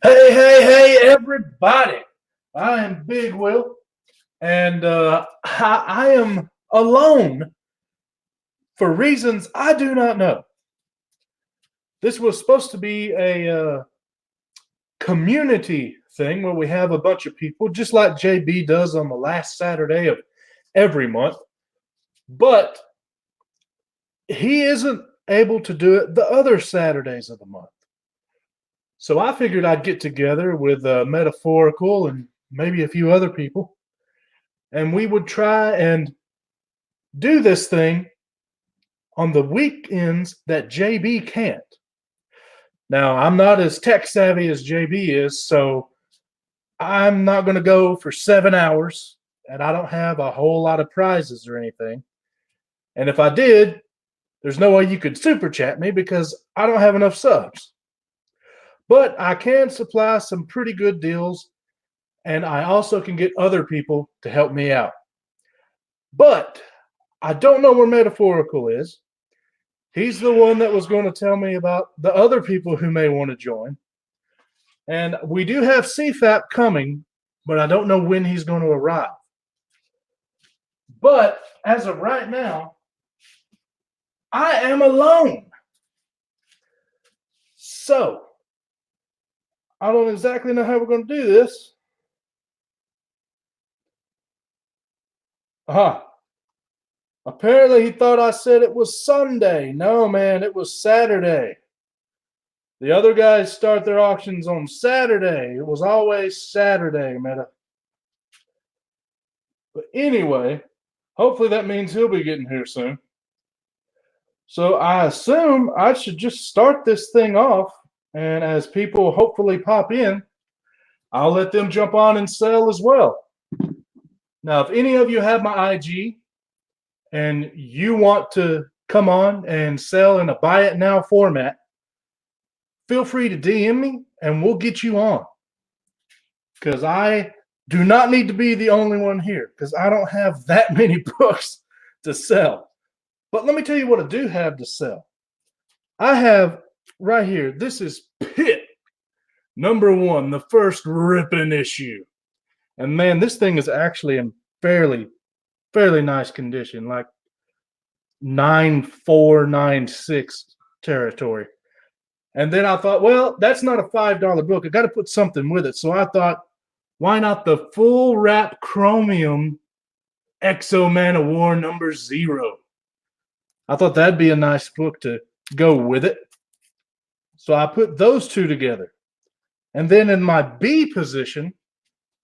Hey, everybody. I am Big Will, and I am alone for reasons I do not know. This was supposed to be a community thing where we have a bunch of people, just like JB does on the last Saturday of every month, but he isn't able to do it the other Saturdays of the month. So I figured I'd get together with Metaphorical and maybe a few other people, and we would try and do this thing on the weekends that JB can't. Now, I'm not as tech savvy as JB is, so I'm not going to go for 7 hours, and I don't have a whole lot of prizes or anything. And if I did, there's no way you could super chat me because I don't have enough subs. But I can supply some pretty good deals, and I also can get other people to help me out. But I don't know where Metaphorical is. He's the one that was going to tell me about the other people who may want to join. And we do have CFAP coming, but I don't know when he's going to arrive. But as of right now, I am alone. So I don't exactly know how we're going to do this. Apparently he thought I said it was Sunday. No, man, it was Saturday. The other guys start their auctions on Saturday. It was always Saturday, Meta. But anyway, hopefully that means he'll be getting here soon. So I assume I should just start this thing off, and as people hopefully pop in, I'll let them jump on and sell as well. Now, if any of you have my IG and you want to come on and sell in a buy it now format, feel free to DM me and we'll get you on. Because I do not need to be the only one here because I don't have that many books to sell. But let me tell you what I do have to sell. I have right here, this is Pit #1, the first ripping issue. And man, this thing is actually in fairly nice condition, like 9496 territory. And then I thought, well, that's not a $5 book. I got to put something with it. So I thought, why not the full wrap chromium Exo-Man of War #0? I thought that'd be a nice book to go with it. So I put those two together. And then in my B position,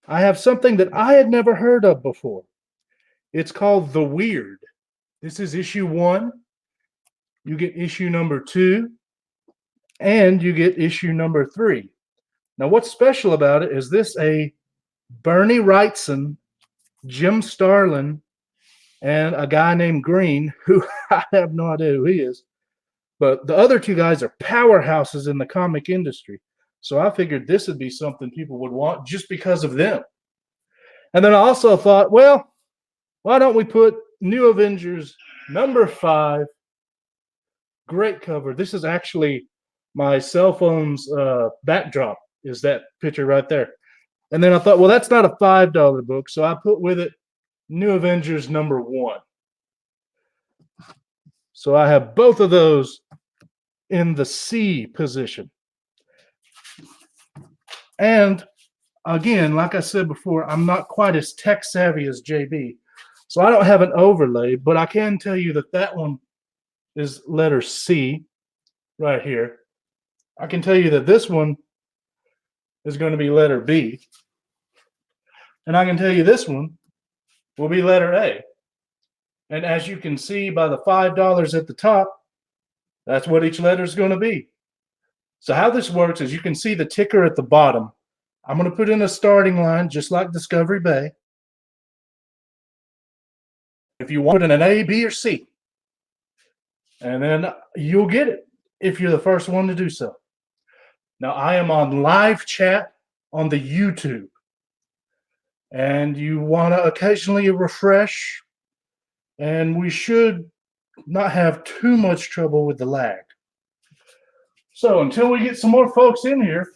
I have something that I had never heard of before. It's called The Weird. This is issue 1. You get issue #2. And you get issue #3. Now, what's special about it is this a Bernie Wrightson, Jim Starlin, and a guy named Green, who I have no idea who he is. But the other two guys are powerhouses in the comic industry. So I figured this would be something people would want just because of them. And then I also thought, well, why don't we put New Avengers #5? Great cover. This is actually my cell phone's backdrop, is that picture right there. And then I thought, well, that's not a $5 book. So I put with it New Avengers #1. So I have both of those in the C position. And again, like I said before, I'm not quite as tech savvy as JB. So I don't have an overlay, but I can tell you that that one is letter C right here. I can tell you that this one is going to be letter B. And I can tell you this one will be letter A. And as you can see by the $5 at the top, that's what each letter is going to be. So how this works is you can see the ticker at the bottom. I'm going to put in a starting line just like Discovery Bay. If you want it in an A, B, or C. And then you'll get it if you're the first one to do so. Now, I am on live chat on the YouTube. And you want to occasionally refresh. And we should not have too much trouble with the lag. So until we get some more folks in here,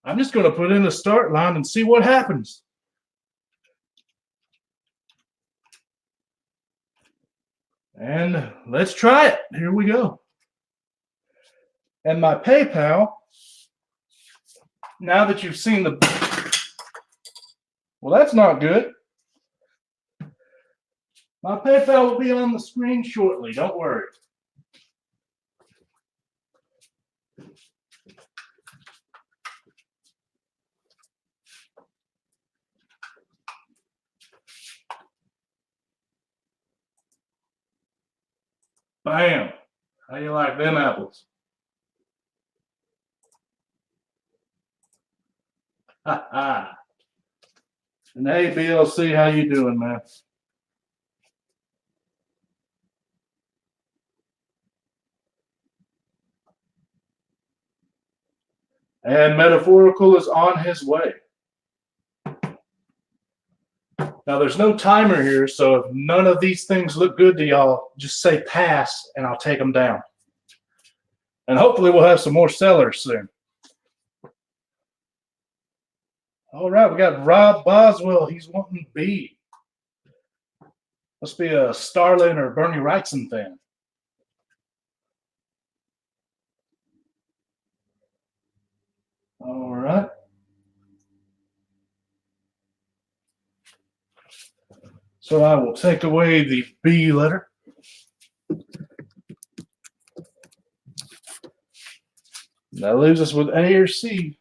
I'm just going to put in the start line and see what happens. And let's try it. Here we go. And my PayPal, now that you've seen the, well, that's not good. My PayPal will be on the screen shortly. Don't worry. Bam. How you like them apples? Ha ha. And hey, BLC, how you doing, man? And Metaphorical is on his way. Now, there's no timer here, so if none of these things look good to y'all, just say pass, and I'll take them down. And hopefully we'll have some more sellers soon. All right, we got Rob Boswell. He's wanting B. Must be a Starlin or Bernie Wrightson fan. All right. So I will take away the B letter. That leaves us with A or C.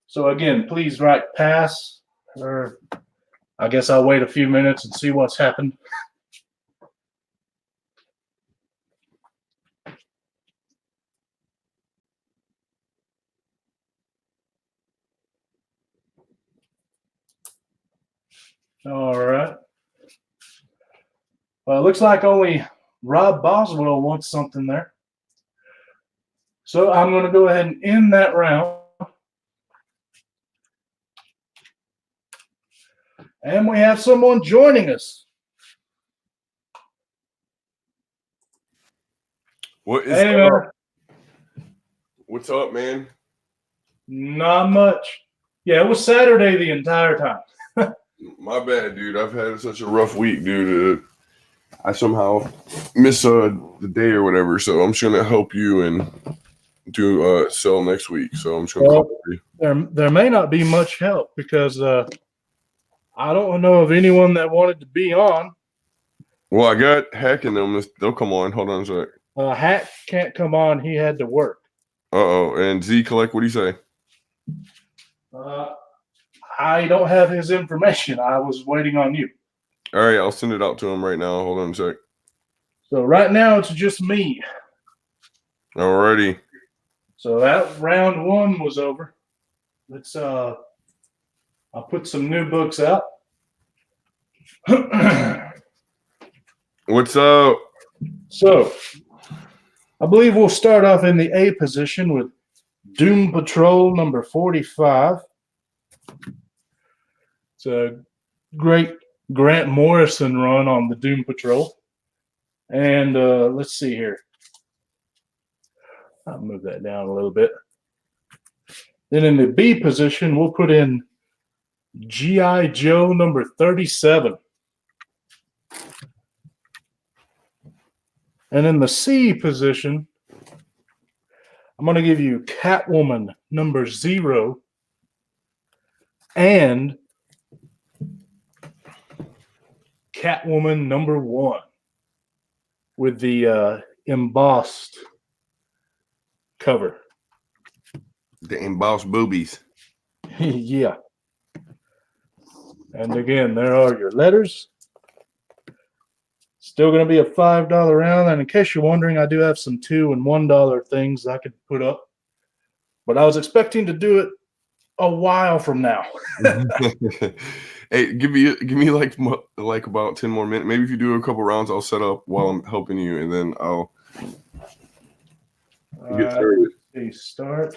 So again, please write pass, or I guess I'll wait a few minutes and see what's happened. All right. Well, it looks like only Rob Boswell wants something there. So I'm going to go ahead and end that round. And we have someone joining us. What is up? What's up, man? Not much. Yeah, it was Saturday the entire time. My bad, dude. I've had such a rough week, dude. I somehow miss the day or whatever, so I'm just gonna help you and do sell next week. So I'm just gonna call you. There may not be much help because I don't know of anyone that wanted to be on. Well, I got Hack in them. They'll come on. Hold on a sec. Hack can't come on. He had to work. Uh-oh. And Z Collect, what do you say? I don't have his information. I was waiting on you. All right, I'll send it out to him right now. Hold on a sec. So right now it's just me. Alrighty. So that round one was over. Let's I'll put some new books out. What's up? So I believe we'll start off in the A position with Doom Patrol number 45. It's a great Grant Morrison run on the Doom Patrol. And let's see here. I'll move that down a little bit. Then in the B position, we'll put in G.I. Joe number 37. And in the C position, I'm going to give you Catwoman number 0 and Catwoman number 1 with the embossed cover. The embossed boobies. Yeah. And again, there are your letters. Still going to be a $5 round. And in case you're wondering, I do have some $2 and $1 things I could put up. But I was expecting to do it a while from now. Hey, give me like about 10 more minutes. Maybe if you do a couple rounds, I'll set up while I'm helping you, and then I'll get started. Start.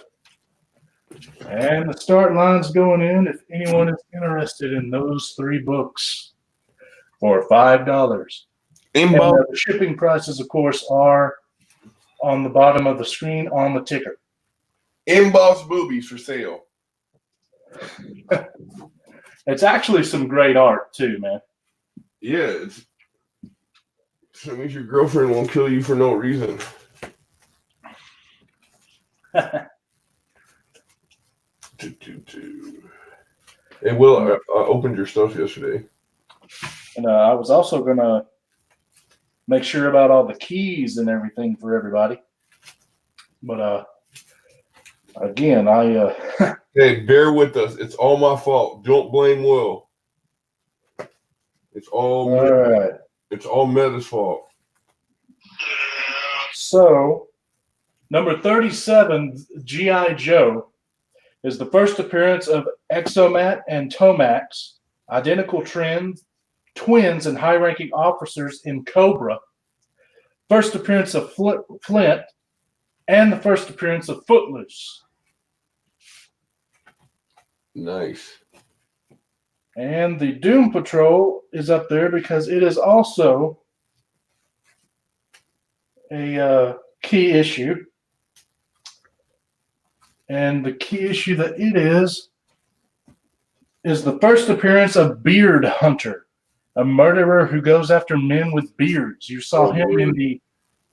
And the start line's going in if anyone is interested in those 3 books for $5. And the shipping prices, of course, are on the bottom of the screen on the ticker. Embossed boobies for sale. It's actually some great art too, man. Yeah, so it means your girlfriend won't kill you for no reason. Hey, Will, I opened your stuff yesterday. And I was also gonna make sure about all the keys and everything for everybody. But again, Hey, bear with us. It's all my fault. Don't blame Will. It's all right. It's all Meta's fault. So, number 37, G.I. Joe, is the first appearance of Exomat and Tomax, identical twins and high-ranking officers in Cobra. First appearance of Flint, and the first appearance of Footloose. Nice. And the Doom Patrol is up there because it is also a key issue. And the key issue that it is the first appearance of Beard Hunter, a murderer who goes after men with beards. You saw him in the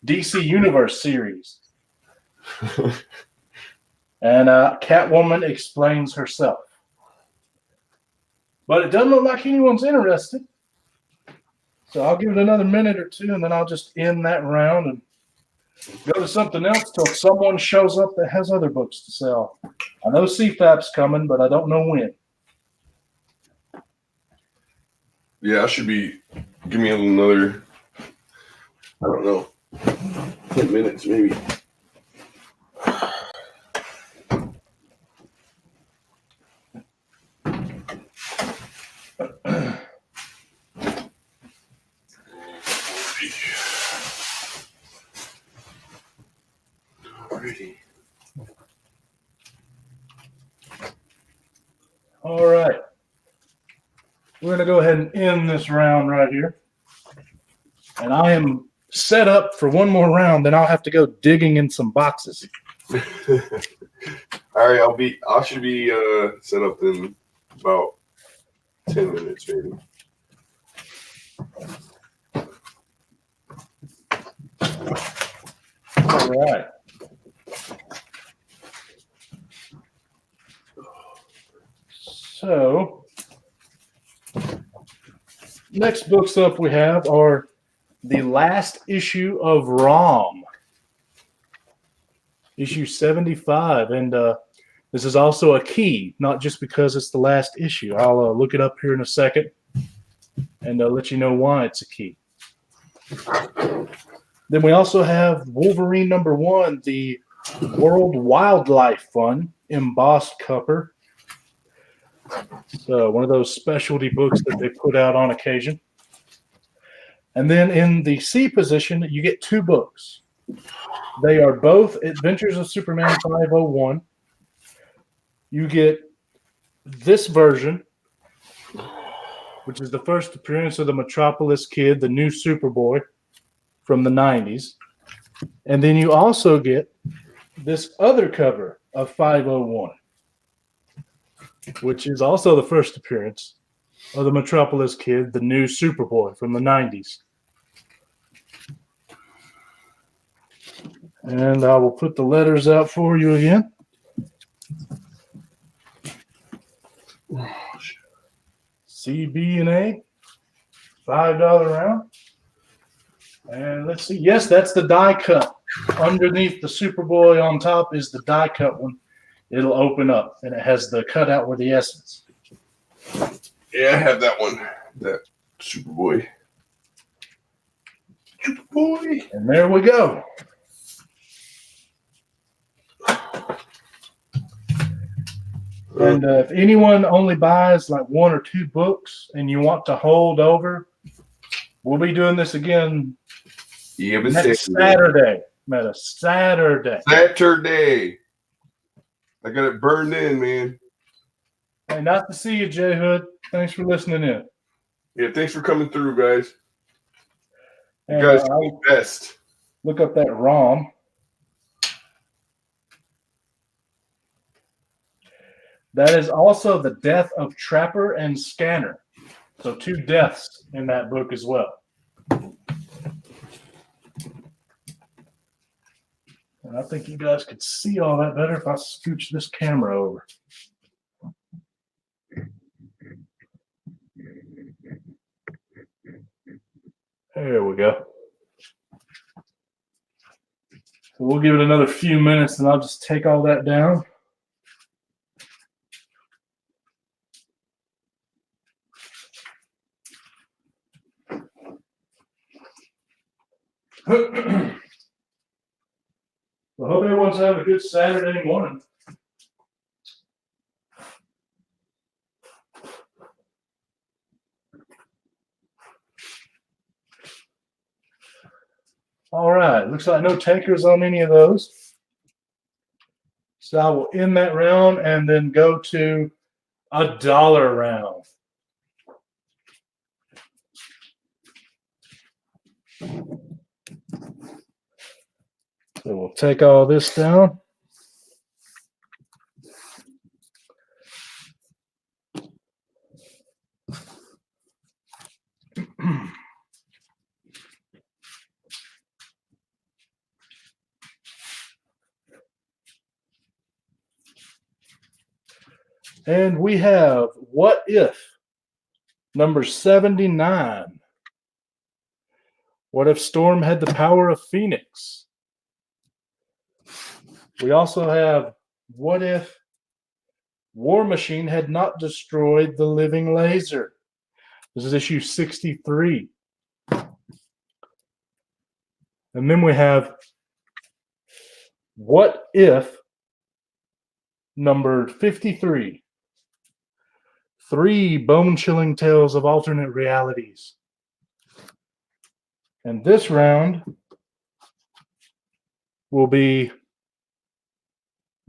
DC Universe series. And Catwoman explains herself. But it doesn't look like anyone's interested. So I'll give it another minute or two, and then I'll just end that round and go to something else till someone shows up that has other books to sell. I know CFAP's coming, but I don't know when. Yeah, I should be. Give me another, I don't know, 10 minutes maybe. Alrighty. All right. We're going to go ahead and end this round right here. And I am set up for one more round, then I'll have to go digging in some boxes. All right, I should be set up in about 10 minutes maybe. All right. So, next books up we have are the last issue of ROM, issue 75. And this is also a key, not just because it's the last issue. I'll look it up here in a second and let you know why it's a key. Then we also have Wolverine #1, the World Wildlife Fund, embossed cover. So one of those specialty books that they put out on occasion. And then in the C position, you get two books. They are both Adventures of Superman 501. You get this version, which is the first appearance of the Metropolis Kid, the new Superboy from the 90s. And then you also get this other cover of 501, which is also the first appearance of the Metropolis Kid, the new Superboy from the 90s. And I will put the letters out for you again. C, B, and A, $5 round. And let's see. Yes, that's the die cut. Underneath the Superboy on top is the die cut one. It'll open up, and it has the cutout where the S is. Yeah, I have that one. That Superboy. Superboy. And there we go. And if anyone only buys like one or two books and you want to hold over, we'll be doing this again next Saturday. Saturday. I got it burned in, man. Hey, nice to see you, J Hood. Thanks for listening in. Yeah, thanks for coming through, guys. You And, guys are the best. Look up that ROM. That is also the death of Trapper and Scanner. So 2 deaths in that book as well. And I think you guys could see all that better if I scooch this camera over. There we go. So we'll give it another few minutes and I'll just take all that down. I hope everyone's having a good Saturday morning. All right, looks like no takers on any of those. So I will end that round and then go to a dollar round. So we'll take all this down. And we have What If, number 79. What if Storm had the power of Phoenix? We also have What if War Machine had not destroyed the living laser? This is issue 63. And then we have What If, number 53. 3 bone-chilling tales of alternate realities. And this round will be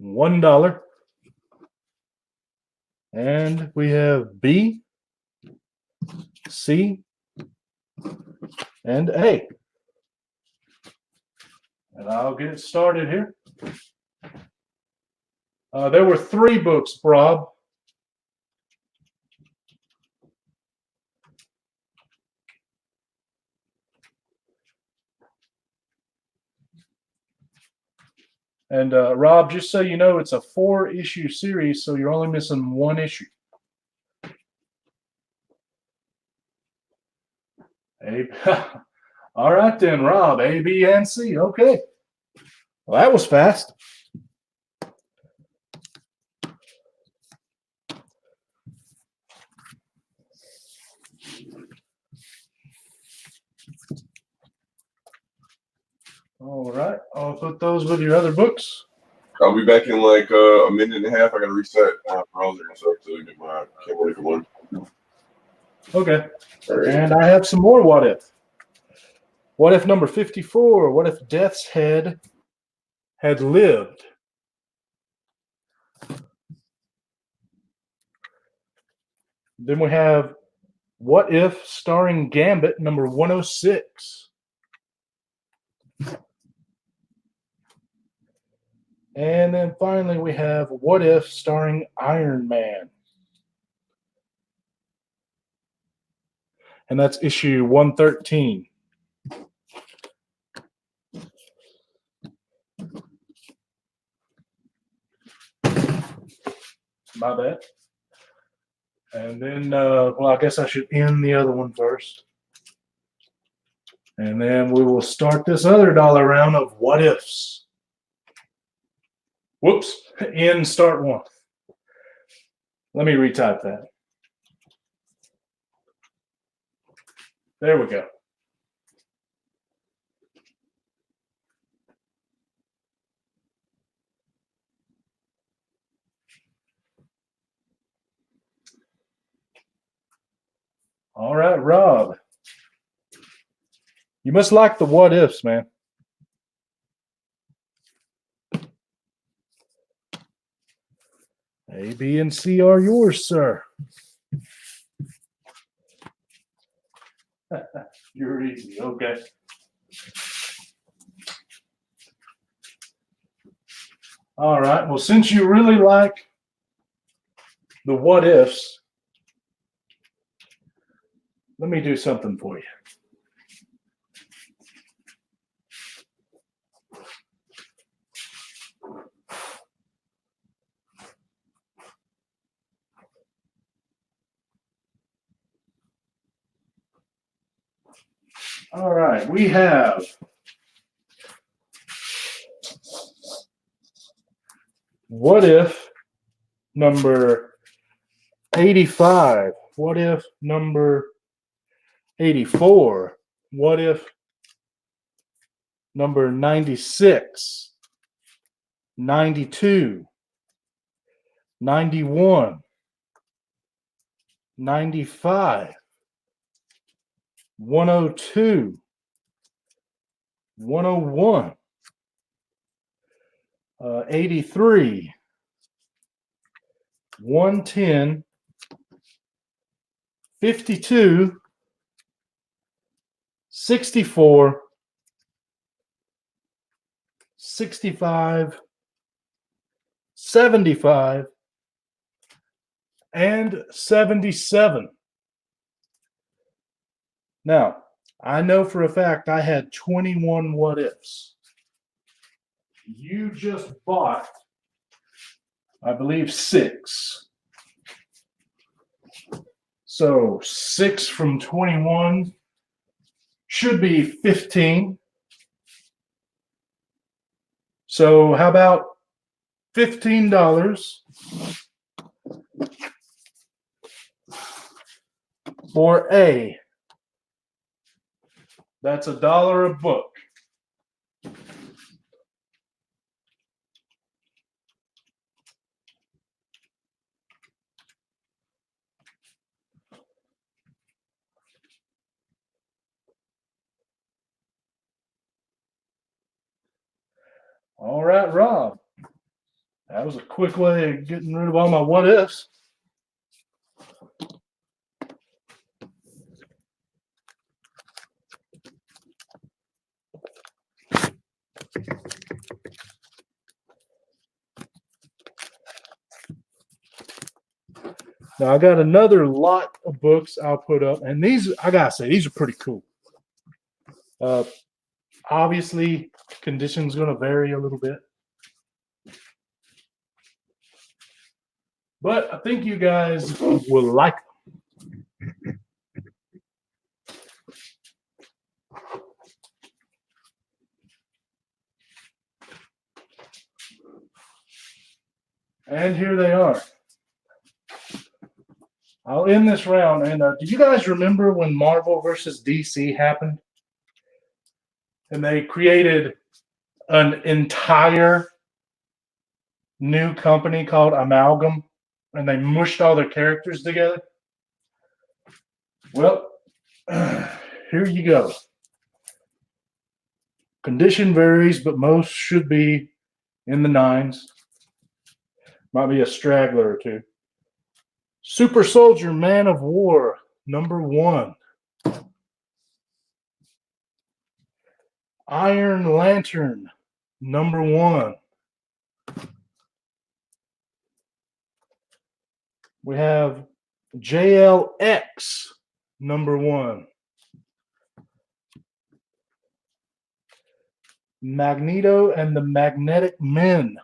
$1. And we have B, C, and A. And I'll get it started here. There were 3 books, Rob. And Rob, just so you know, it's a 4-issue series, so you're only missing 1 issue. All right then, Rob, A, B, and C. Okay. Well, that was fast. All right, I'll put those with your other books. I'll be back in like a minute and a half. I gotta reset my browser and stuff to get my camera for one. Okay. All right. And I have some more What If. What if number 54? What if Death's Head had lived? Then we have What If starring Gambit, number 106. And then finally we have What If starring Iron Man. And that's issue 113. My bad. And then, well, I guess I should end the other one first. And then we will start this other dollar round of What Ifs. Whoops, end start 1. Let me retype that. There we go. All right, Rob. You must like the What Ifs, man. A, B, and C are yours, sir. You're easy. Okay. All right. Well, since you really like the what ifs, let me do something for you. All right, we have what if number 85? What if number 84? What if number 96, 92, 91, 95, 102, 101, 83, 110, 52, 64, 65, 75, and 77. Now, I know for a fact I had 21 what ifs. You just bought, I believe, 6. So 6 from 21 should be 15. So how about $15 for A? That's $1 a book. All right, Rob. That was a quick way of getting rid of all my what ifs. Now I got another lot of books I'll put up, and these, I gotta say, these are pretty cool. Obviously, condition's gonna vary a little bit, but I think you guys will like them. And here they are. I'll end this round. And do you guys remember when Marvel versus DC happened? And they created an entire new company called Amalgam, and they mushed all their characters together? Well, here you go. Condition varies, but most should be in the 9s. Might be a straggler or two. Super Soldier Man of War, number 1. Iron Lantern, number 1. We have JLX, number 1. Magneto and the Magnetic Men,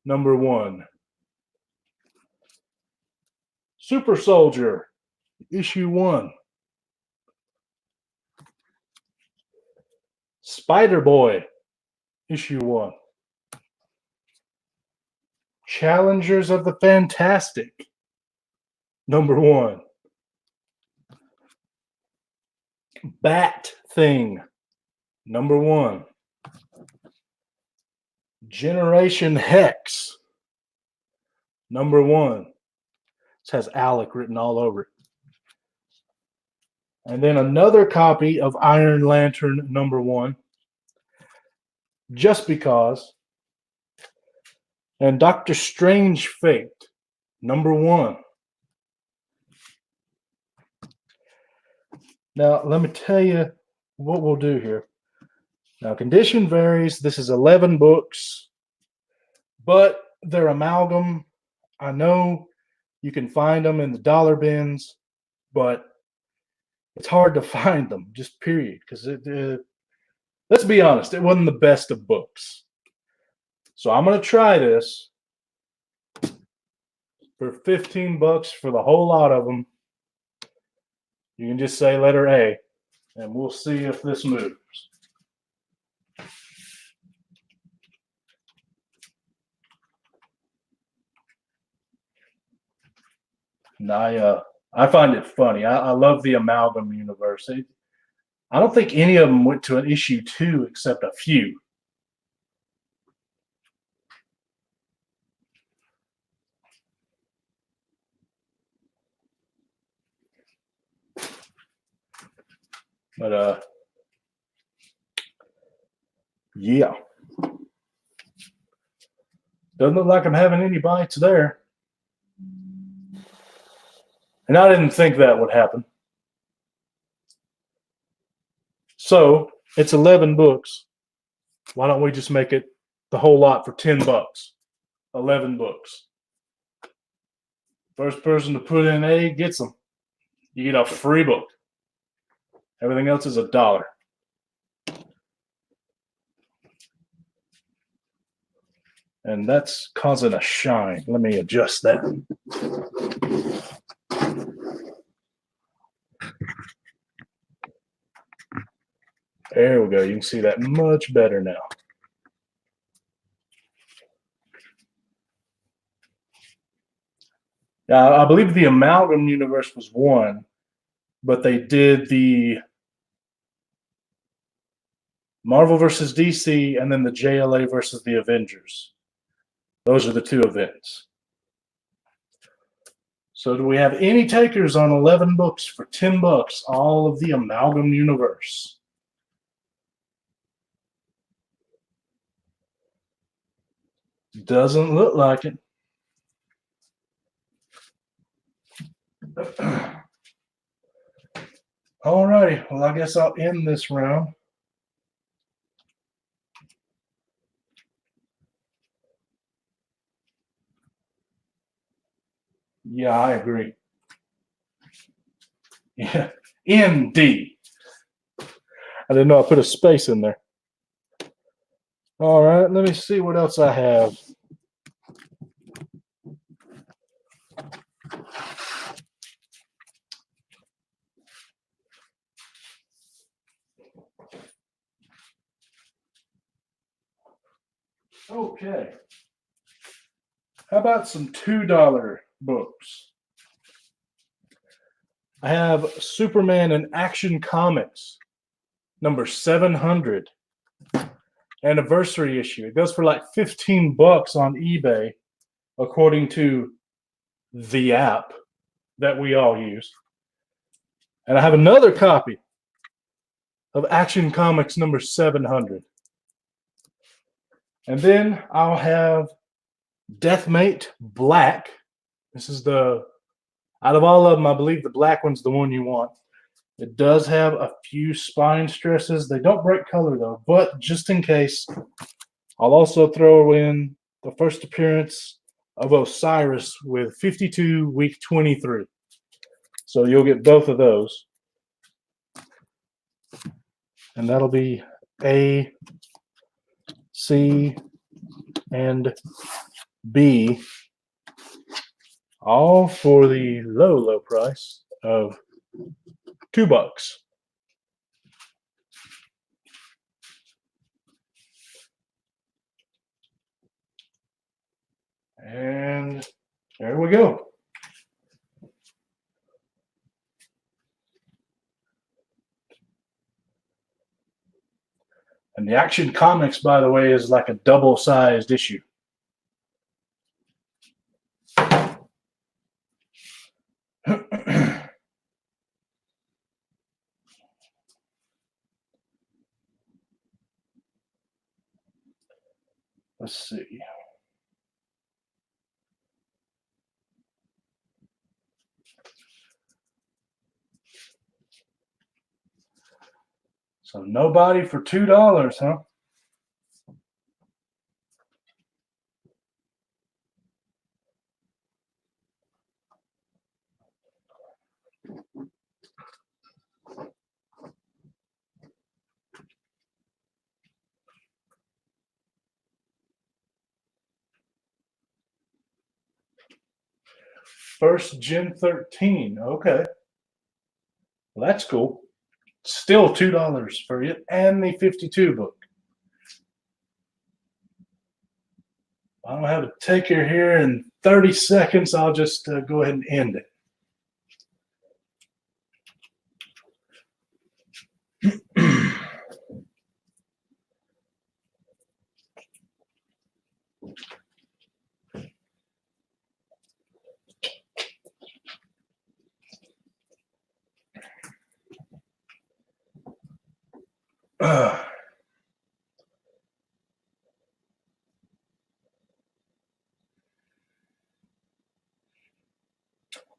number 1. Super Soldier, issue 1. Spider-Boy, issue 1. Challengers of the Fantastic, number 1. Bat Thing, number 1. Generation Hex, number 1. This has Alec written all over it. And then another copy of Iron Lantern, number 1. Just Because. And Doctor Strange Fate, number 1. Now, let me tell you what we'll do here. Now, condition varies. This is 11 books, but they're amalgam. I know You can find them in the dollar bins, but it's hard to find them, just period. Because let's be honest, it wasn't the best of books. So I'm going to try this for $15 for the whole lot of them. You can just say letter A, and we'll see if this moves. And I find it funny. I love the Amalgam universe. I don't think any of them went to an issue 2 except a few. But yeah. Doesn't look like I'm having any bites there. And I didn't think that would happen. So it's 11 books. Why don't we just make it the whole lot for $10? 11 books. First person to put in A gets them. You get a free book. Everything else is $1. And that's causing a shine. Let me adjust that. There we go. You can see that much better now. Now, I believe the Amalgam universe was 1, but they did the Marvel versus DC and then the JLA versus the Avengers. Those are the 2 events. So do we have any takers on 11 books for $10? All of the Amalgam universe. Doesn't look like it. All righty. Well, I guess I'll end this round. Yeah, I agree. Yeah, ND. I didn't know I put a space in there. All right, let me see what else I have. Okay. How about some $2 books? I have Superman in Action Comics, number 700, anniversary issue. It goes for like $15 on eBay, according to the app that we all use. And I have another copy of Action Comics number 700. And then I'll have Deathmate Black. This is the, out of all of them, I believe the black one's the one you want. It does have a few spine stresses. They don't break color though, but just in case, I'll also throw in the first appearance of Osiris with 52 week 23. So you'll get both of those. And that'll be A, C, and B, all for the low, low price of $2. And there we go. And the Action Comics, by the way, is like a double-sized issue. Let's see. So nobody for $2, huh? First Gen 13. Okay. Well, that's cool. Still $2 for it and the 52 book. I don't have a taker here in 30 seconds. I'll just go ahead and end it.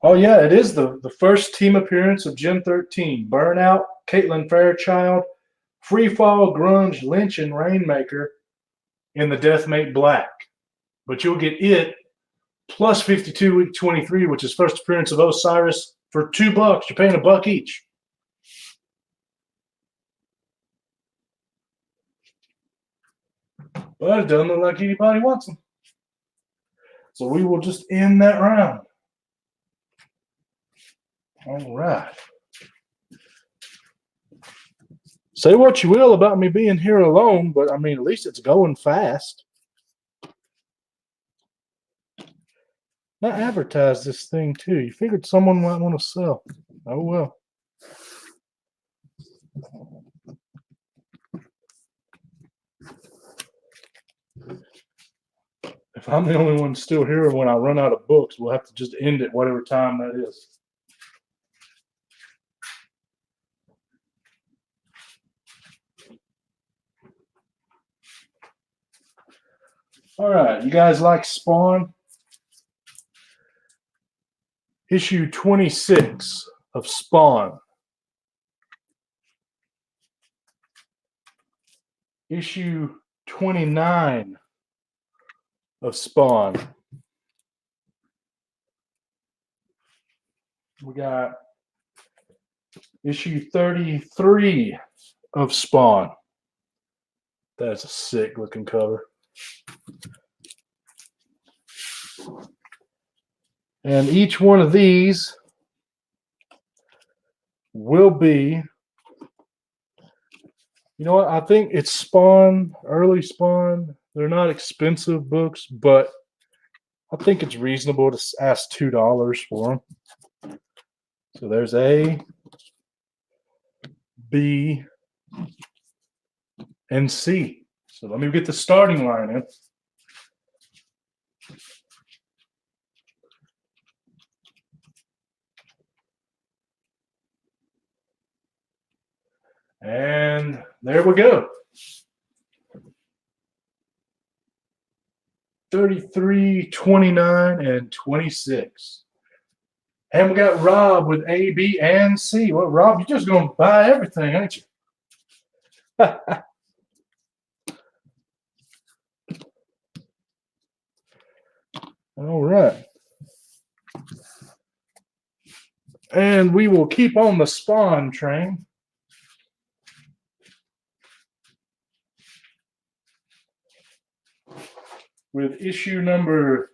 Oh, yeah, it is the first team appearance of Gen 13. Burnout, Caitlin Fairchild, Freefall, Grunge, Lynch, and Rainmaker in the Deathmate Black. But you'll get it plus 52 week 23, which is first appearance of Osiris for $2. You're paying $1 each. But it doesn't look like anybody wants them. So we will just end that round. All right. Say what you will about me being here alone, but I mean, at least it's going fast. Now advertise this thing too. You figured someone might want to sell. Oh well. If I'm the only one still here when I run out of books, we'll have to just end it whatever time that is. All right, you guys like Spawn? Issue 26 of Spawn. Issue 29 of Spawn. We got issue 33 of Spawn. That's a sick looking cover. And each one of these will be, you know what, I think it's Spawn, early Spawn. They're not expensive books, but I think it's reasonable to ask $2 for them. So there's A, B, and C. So let me get the starting line in. And there we go. 33, 29, and 26. And we got Rob with A, B, and C. Well, Rob, you're just going to buy everything, ain't you? All right. And we will keep on the Spawn train. With issue number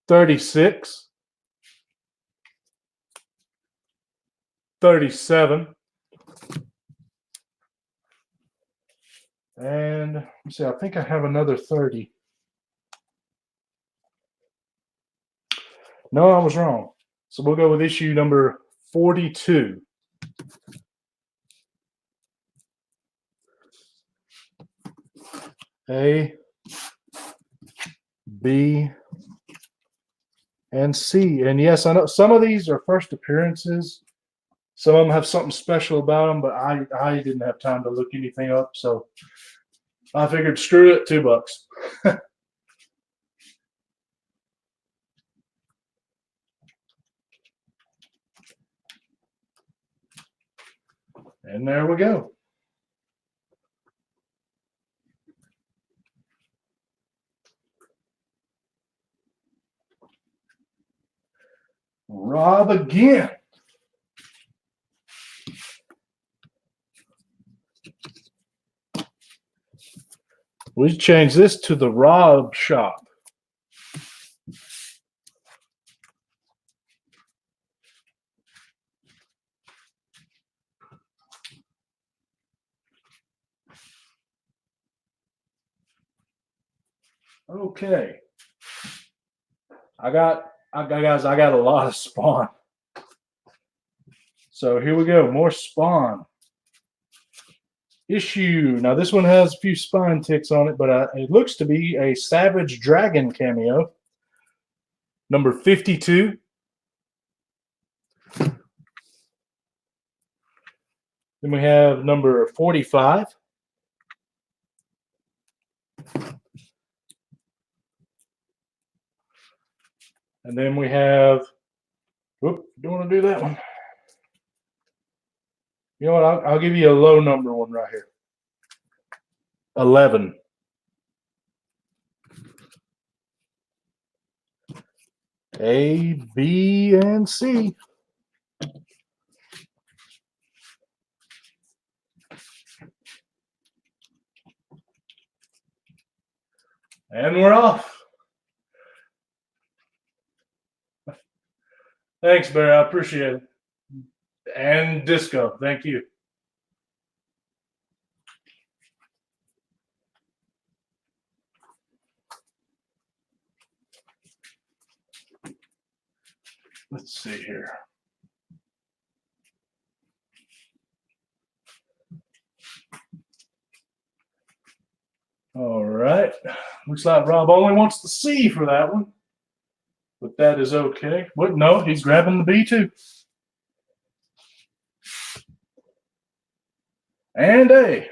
36, 37, and let me see, I think I have another 30. No, I was wrong. So we'll go with issue number 42. A, B, and C. And yes, I know some of these are first appearances. Some of them have something special about them, but I didn't have time to look anything up. So I figured, screw it, $2. And there we go. Rob again. We change this to the Rob shop. Okay. I got a lot of Spawn. So here we go. More Spawn. Issue. Now this one has a few spine ticks on it, but it looks to be a Savage Dragon cameo. Number 52. Then we have number 45. And then we have, whoop, don't want to do that one. You know what? I'll give you a low number one right here. 11. A, B, and C. And we're off. Thanks, Barry. I appreciate it. And Disco. Thank you. Let's see here. All right. Looks like Rob only wants the C for that one. But that is okay. What? No, he's grabbing the B too. And A.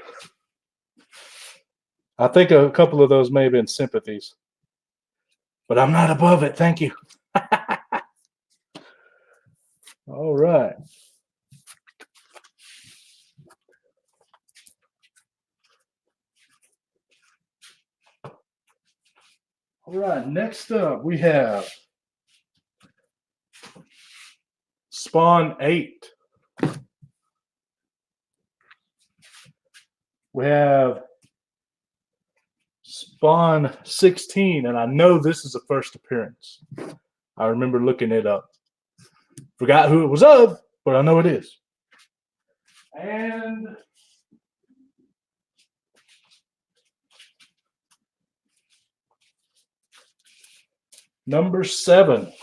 I think a couple of those may have been sympathies. But I'm not above it. Thank you. All right. All right. Next up, we have Spawn 8. We have Spawn 16, and I know this is a first appearance. I remember looking it up. Forgot who it was of, but I know it is. And number 7.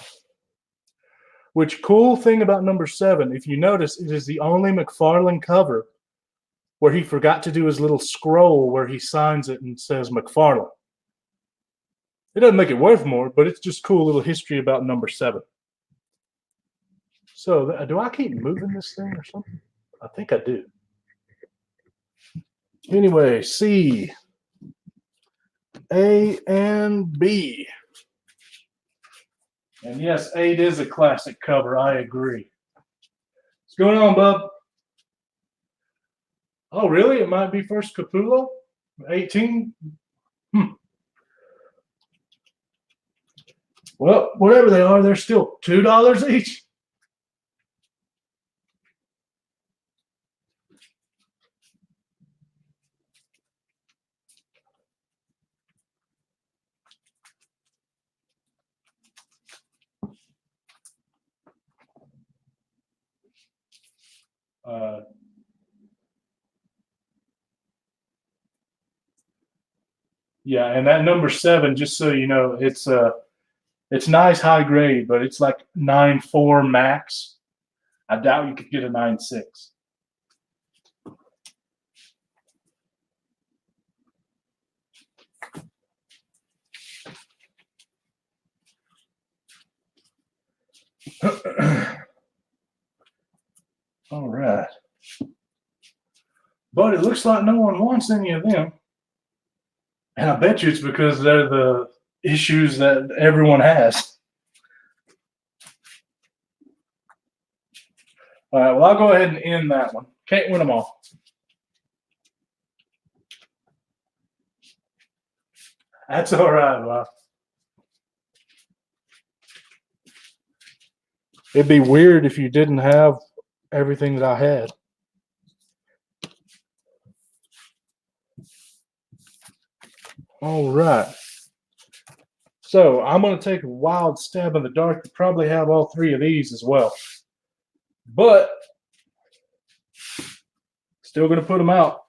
Which cool thing about number 7, if you notice, it is the only McFarlane cover where he forgot to do his little scroll where he signs it and says McFarlane. It doesn't make it worth more, but it's just cool little history about number 7. So do I keep moving this thing or something? I think I do. Anyway, C, A, and B. And yes, 8 is a classic cover. I agree. What's going on, bub? Oh, really? It might be first Capullo? 18? Well, whatever they are, they're still $2 each. Yeah, and that number 7, just so you know, it's nice high grade, but it's like 9.4 max. I doubt you could get a 9.6. All right. But it looks like no one wants any of them. And I bet you it's because they're the issues that everyone has. All right, well, I'll go ahead and end that one. Can't win them all. That's all right, Bob. It'd be weird if you didn't have everything that I had. All right. So I'm going to take a wild stab in the dark to probably have all 3 of these as well. But still going to put them out.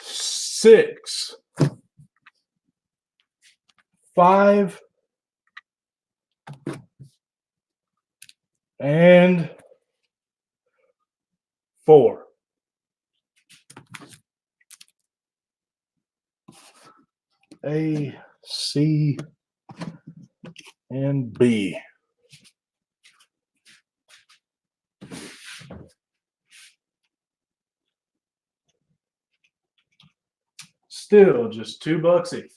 6. 5 and 4. A, C, and B. Still just $2 each.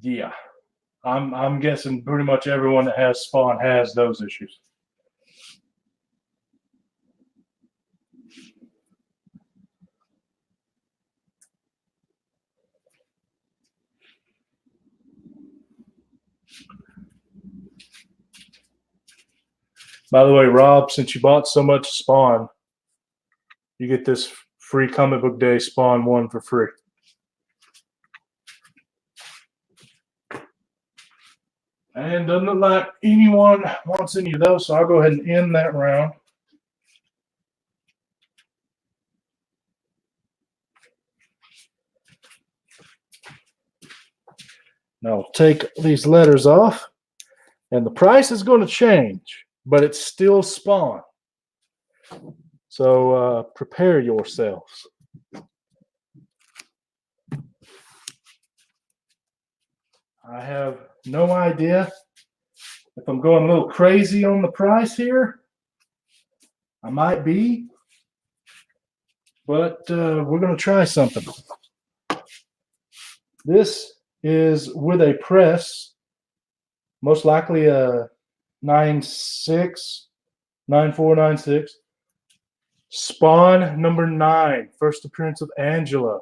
Yeah, I'm guessing pretty much everyone that has Spawn has those issues. By the way, Rob, since you bought so much Spawn, you get this free Comic Book Day Spawn 1 for free. And doesn't look like anyone wants any of those, so I'll go ahead and end that round. Now I'll take these letters off, and the price is going to change, but it's still Spawn. So prepare yourselves. I have no idea if I'm going a little crazy on the price here. I might be, but we're going to try something. This is with a press, most likely a 9496. Spawn number 9, first appearance of Angela.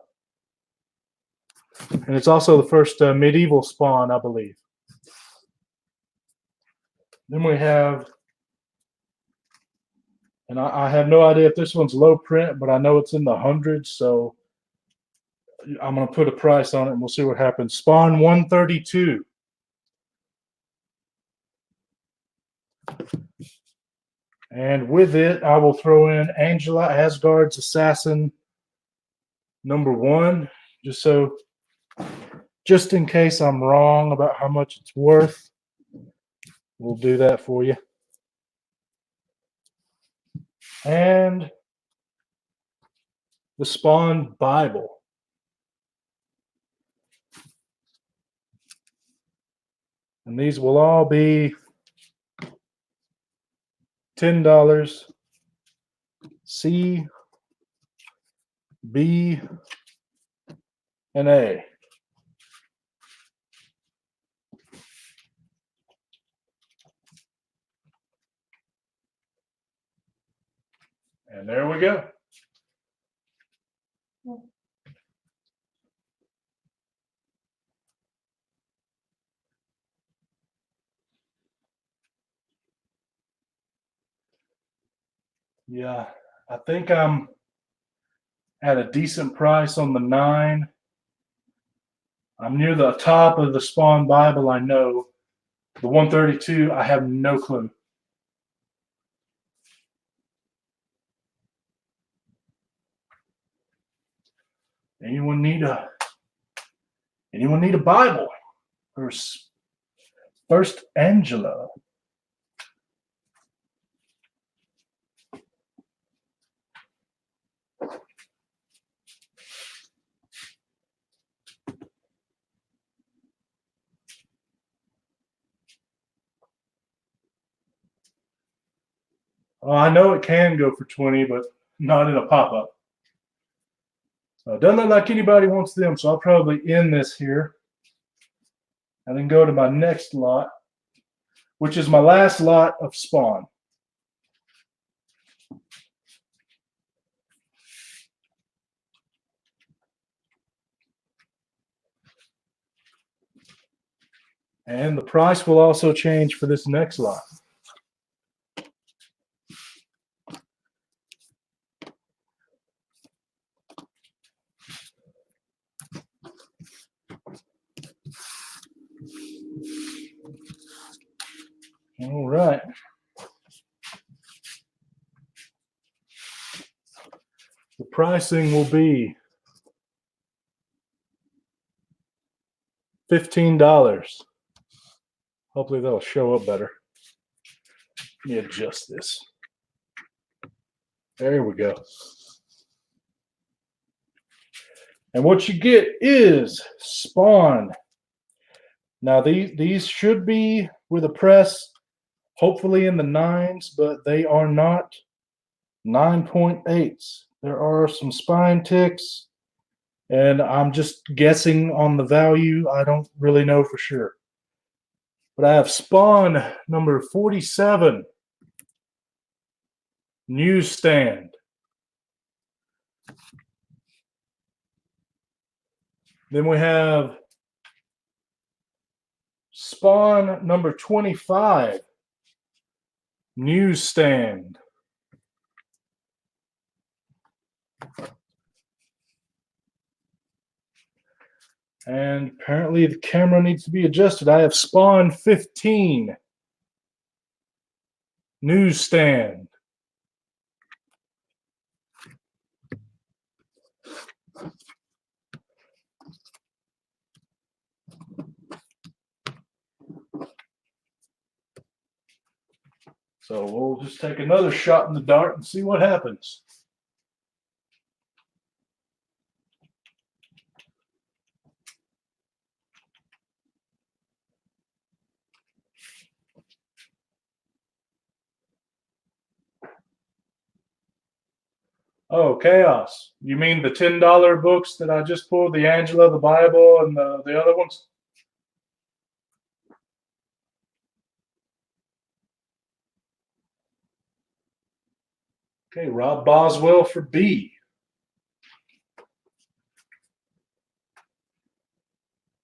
And it's also the first medieval Spawn, I believe. Then we have, and I have no idea if this one's low print, but I know it's in the hundreds, so I'm going to put a price on it and we'll see what happens. Spawn 132. And with it, I will throw in Angela, Asgard's Assassin number 1, just in case I'm wrong about how much it's worth. We'll do that for you. And the Spawn Bible. And these will all be $10. C, B, and A. And there we go. Yeah, I think I'm at a decent price on the 9. I'm near the top of the Spawn Bible, I know. The 132, I have no clue. Anyone need a Bible? First Angela. Well, I know it can go for 20, but not in a pop-up. So it doesn't look like anybody wants them, so I'll probably end this here and then go to my next lot, which is my last lot of Spawn. And the price will also change for this next lot. All right. The pricing will be $15. Hopefully that'll show up better. Let me adjust this. There we go. And what you get is Spawn. Now these should be with a press, hopefully in the 9s, but they are not 9.8s. There are some spine ticks, and I'm just guessing on the value. I don't really know for sure. But I have Spawn number 47, newsstand. Then we have Spawn number 25, newsstand. And apparently the camera needs to be adjusted. I have Spawn 15, newsstand. So we'll just take another shot in the dark and see what happens. Oh, chaos. You mean the $10 books that I just pulled, the Angela, the Bible, and the other ones? Okay, Rob Boswell for B.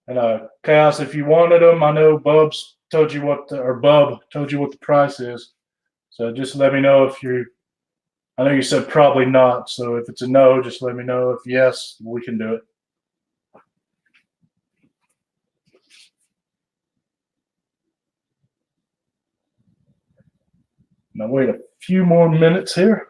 And Chaos, if you wanted them, I know Bub told you what the price is. So just let me know if you. I know you said probably not. So if it's a no, just let me know. If yes, we can do it. Now wait a few more minutes here.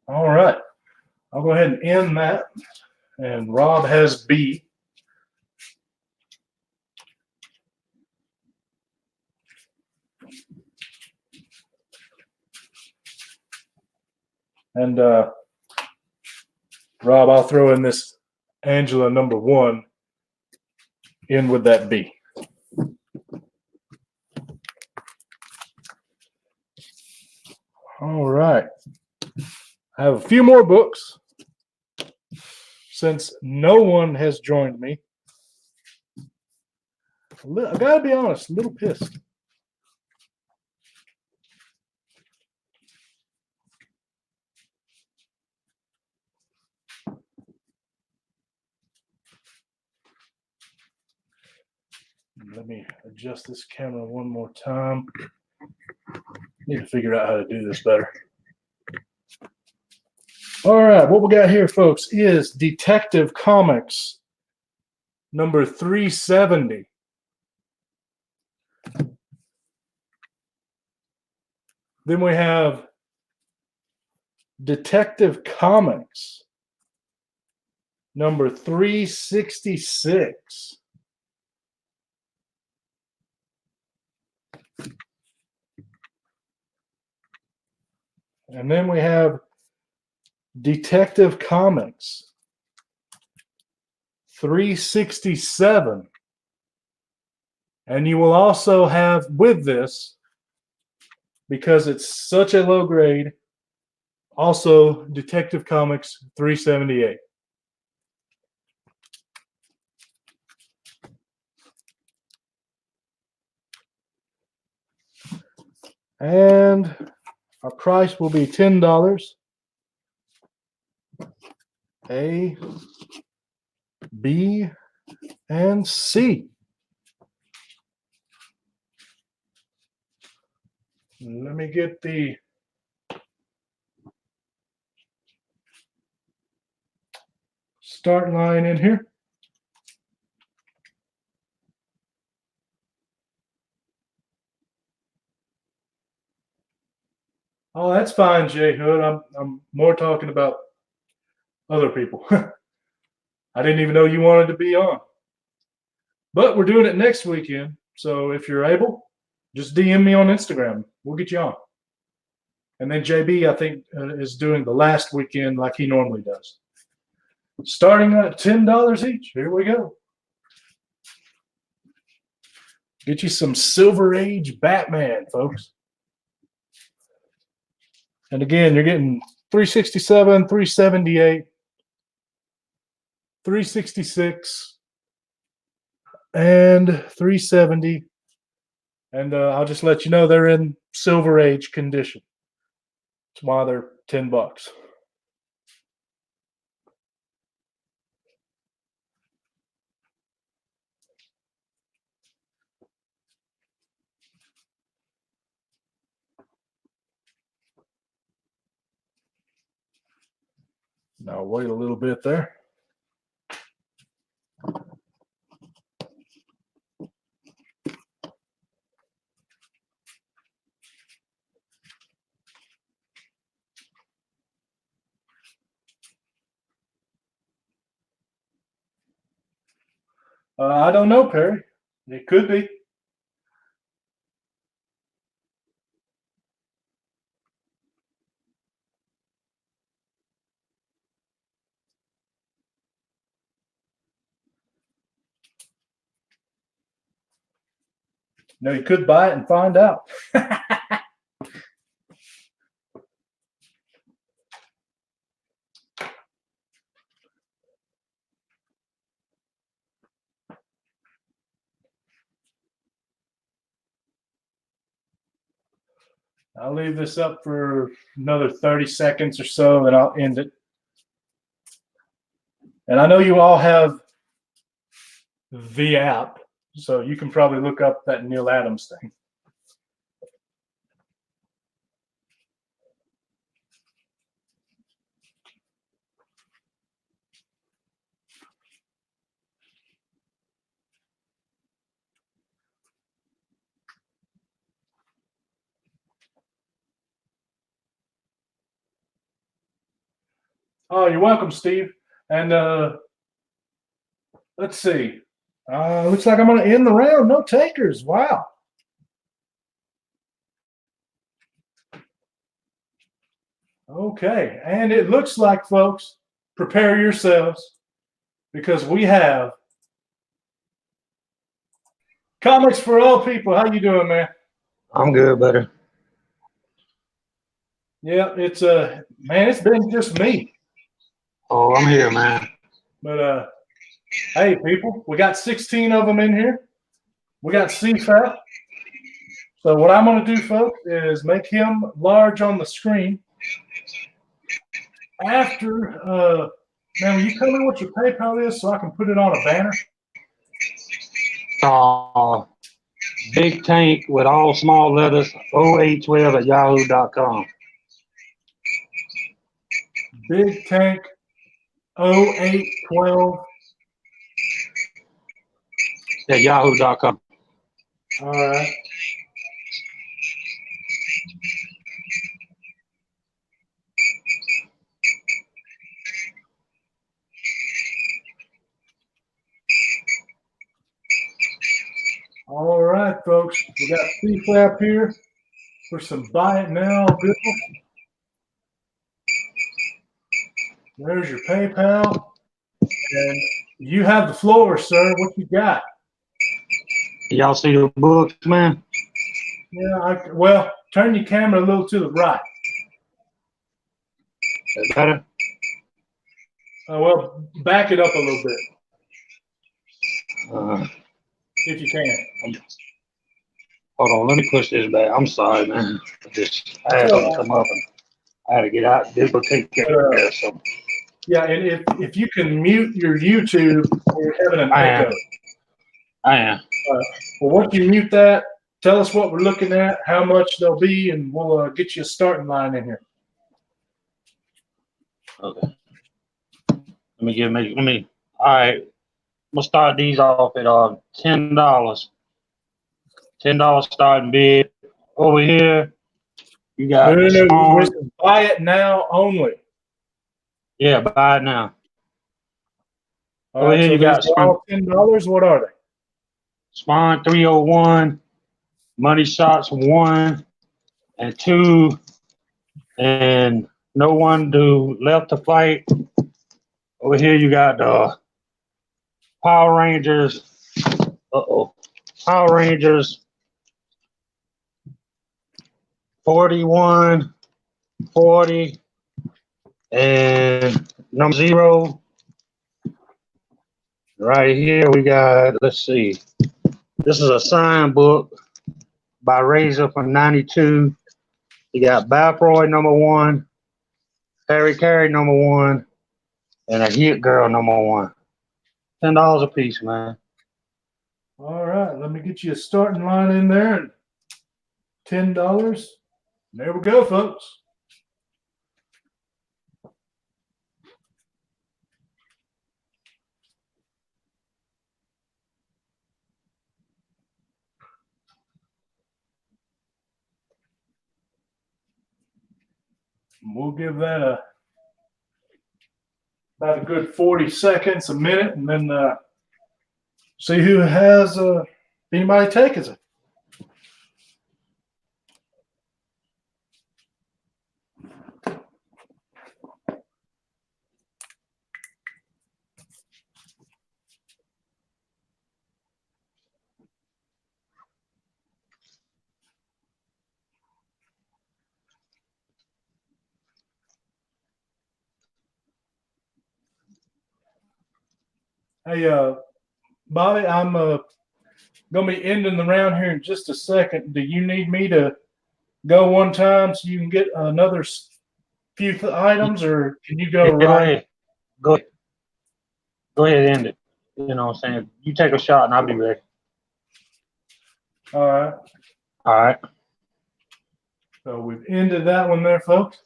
All right. I'll go ahead and end that. And Rob has B. And Rob, I'll throw in this Angela number 1 in with that B. All right. I have a few more books since no one has joined me. I gotta be honest, a little pissed. Let me adjust this camera one more time. Need to figure out how to do this better. All right, what we got here, folks, is Detective Comics number 370. Then we have Detective Comics number 366. And then we have Detective Comics 367. And you will also have with this, because it's such a low grade, also Detective Comics 378. And our price will be $10. A, B, and C. Let me get the start line in here. Oh, that's fine, Jay Hood. I'm more talking about other people. I didn't even know you wanted to be on. But we're doing it next weekend. So if you're able, just DM me on Instagram. We'll get you on. And then JB, I think, is doing the last weekend like he normally does. Starting at $10 each. Here we go. Get you some Silver Age Batman, folks. And again, you're getting 367, 378, 366, and 370. And I'll just let you know they're in Silver Age condition. That's why they're $10. Now wait a little bit there. I don't know, Perry. It could be. No, you could buy it and find out. I'll leave this up for another 30 seconds or so, and I'll end it. And I know you all have the app, so you can probably look up that Neil Adams thing. Oh, you're welcome, Steve. And let's see. Looks like I'm going to end the round. No takers. Wow. Okay. And it looks like, folks, prepare yourselves because we have Comics for All People. How you doing, man? I'm good, buddy. Yeah, it's man, it's been just me. Oh, I'm here, man. But hey, people, we got 16 of them in here. We got CFAP. So what I'm going to do, folks, is make him large on the screen. After, man, will you tell me what your PayPal is so I can put it on a banner? Big Tank with all small letters, 0812 at yahoo.com. Big Tank 0812 at yahoo.com. All right. All right, folks. We got CFAP here for some buy it now goodness. There's your PayPal. And you have the floor, sir. What you got? Y'all see the books, man? Yeah, well, turn your camera a little to the right. Is that better? Well, back it up a little bit. If you can. Hold on, let me push this back. I'm sorry, man. I had to come up and I had to get out. This will take care of it. So. Yeah, and if you can mute your YouTube, you're having an echo. I am. Well, once you mute that, tell us what we're looking at, how much they'll be, and we'll get you a starting line in here. Okay. Let me. All right. I'm gonna start these off at $10. $10 starting bid. Over here, you got No, the small. this is buy it now only. Yeah, buy it now. All right, here so you got these are all $10. What are they? Spawn 301, Money Shots 1 and 2, and No One to Left to Fight. Over here you got the Power Rangers. Power Rangers 41, 40, and number 0. Right here we got, let's see. This is a sign book by Razor from 92. You got Bathroy number 1, Harry Carey number 1, and a Hit Girl number 1. $10 a piece, man. All right, let me get you a starting line in there. And $10. There we go, folks. We'll give that about a good 40 seconds, a minute, and then see who has anybody take it. Hey, Bobby, I'm going to be ending the round here in just a second. Do you need me to go one time so you can get another few items, or can you go right? Go ahead and end it. You know what I'm saying? You take a shot and I'll be ready. All right. All right. So we've ended that one there, folks.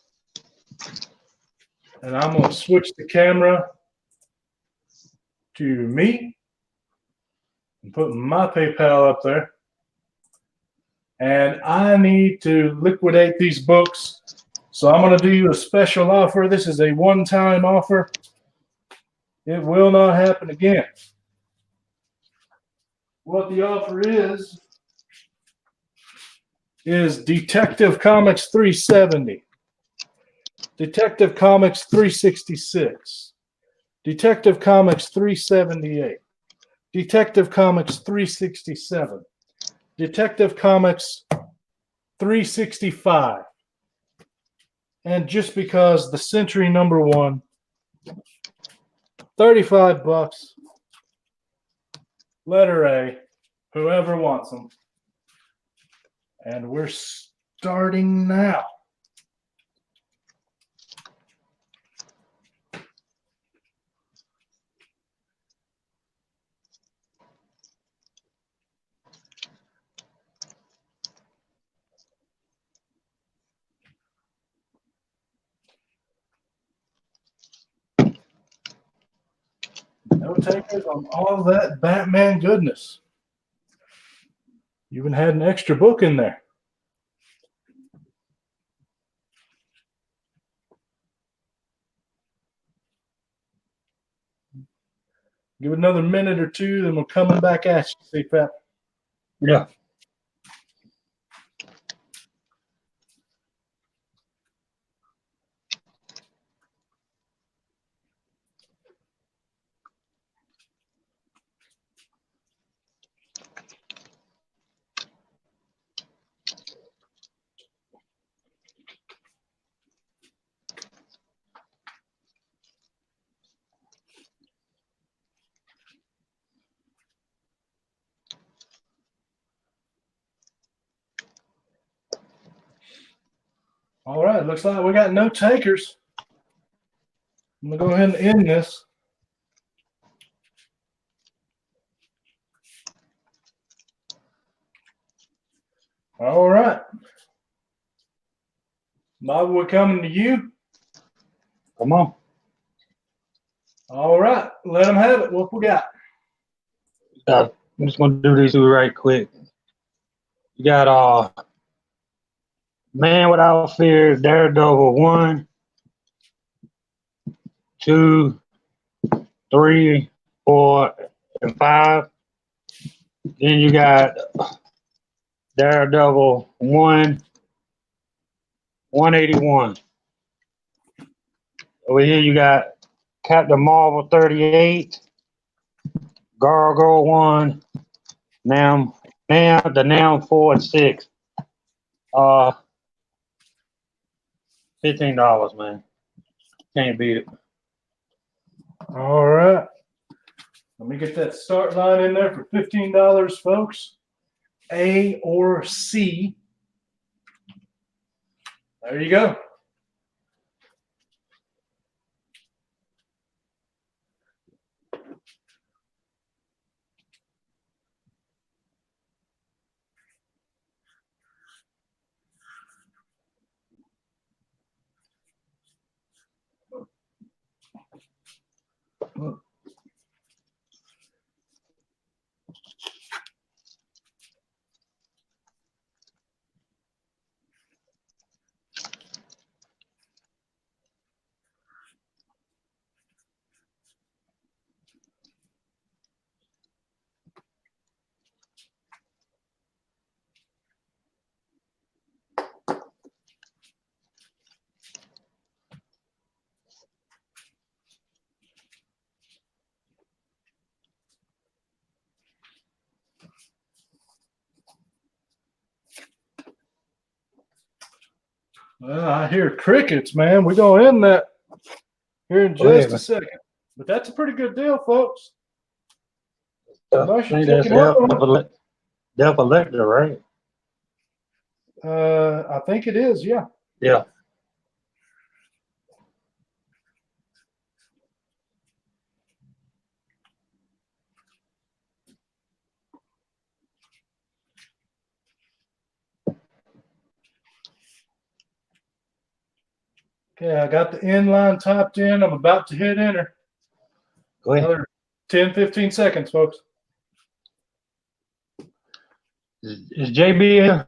And I'm going to switch the camera to me and put my PayPal up there. And I need to liquidate these books. So I'm going to do you a special offer. This is a one-time offer. It will not happen again. What the offer is Detective Comics 370, Detective Comics 366, Detective Comics 378, Detective Comics 367, Detective Comics 365. And just because the Century number 1, $35, letter A, whoever wants them. And we're starting now. No takers on all that Batman goodness. You even had an extra book in there. Give it another minute or two, then we're coming back at you, CPAP. Yeah. All right, looks like we got no takers. I'm going to go ahead and end this. All right. Bob, we're coming to you. Come on. All right. Let them have it. What we got? I'm just gonna do these two right quick. You got Man Without Fear, Daredevil 1, 2, 3, 4, and 5. Then you got Daredevil 1, 181. Over here you got Captain Marvel 38, Gargoyle 1, Nam 4 and 6. $15, man. Can't beat it. All right. Let me get that start line in there for $15, folks. A or C. There you go. Well, I hear crickets, man. We're going to end that here in just a second. But that's a pretty good deal, folks. I think that's Def Electra, right? I think it is, yeah. Yeah. Okay, I got the inline typed in. I'm about to hit enter. Go ahead. Another 10, 15 seconds, folks. Is JB here?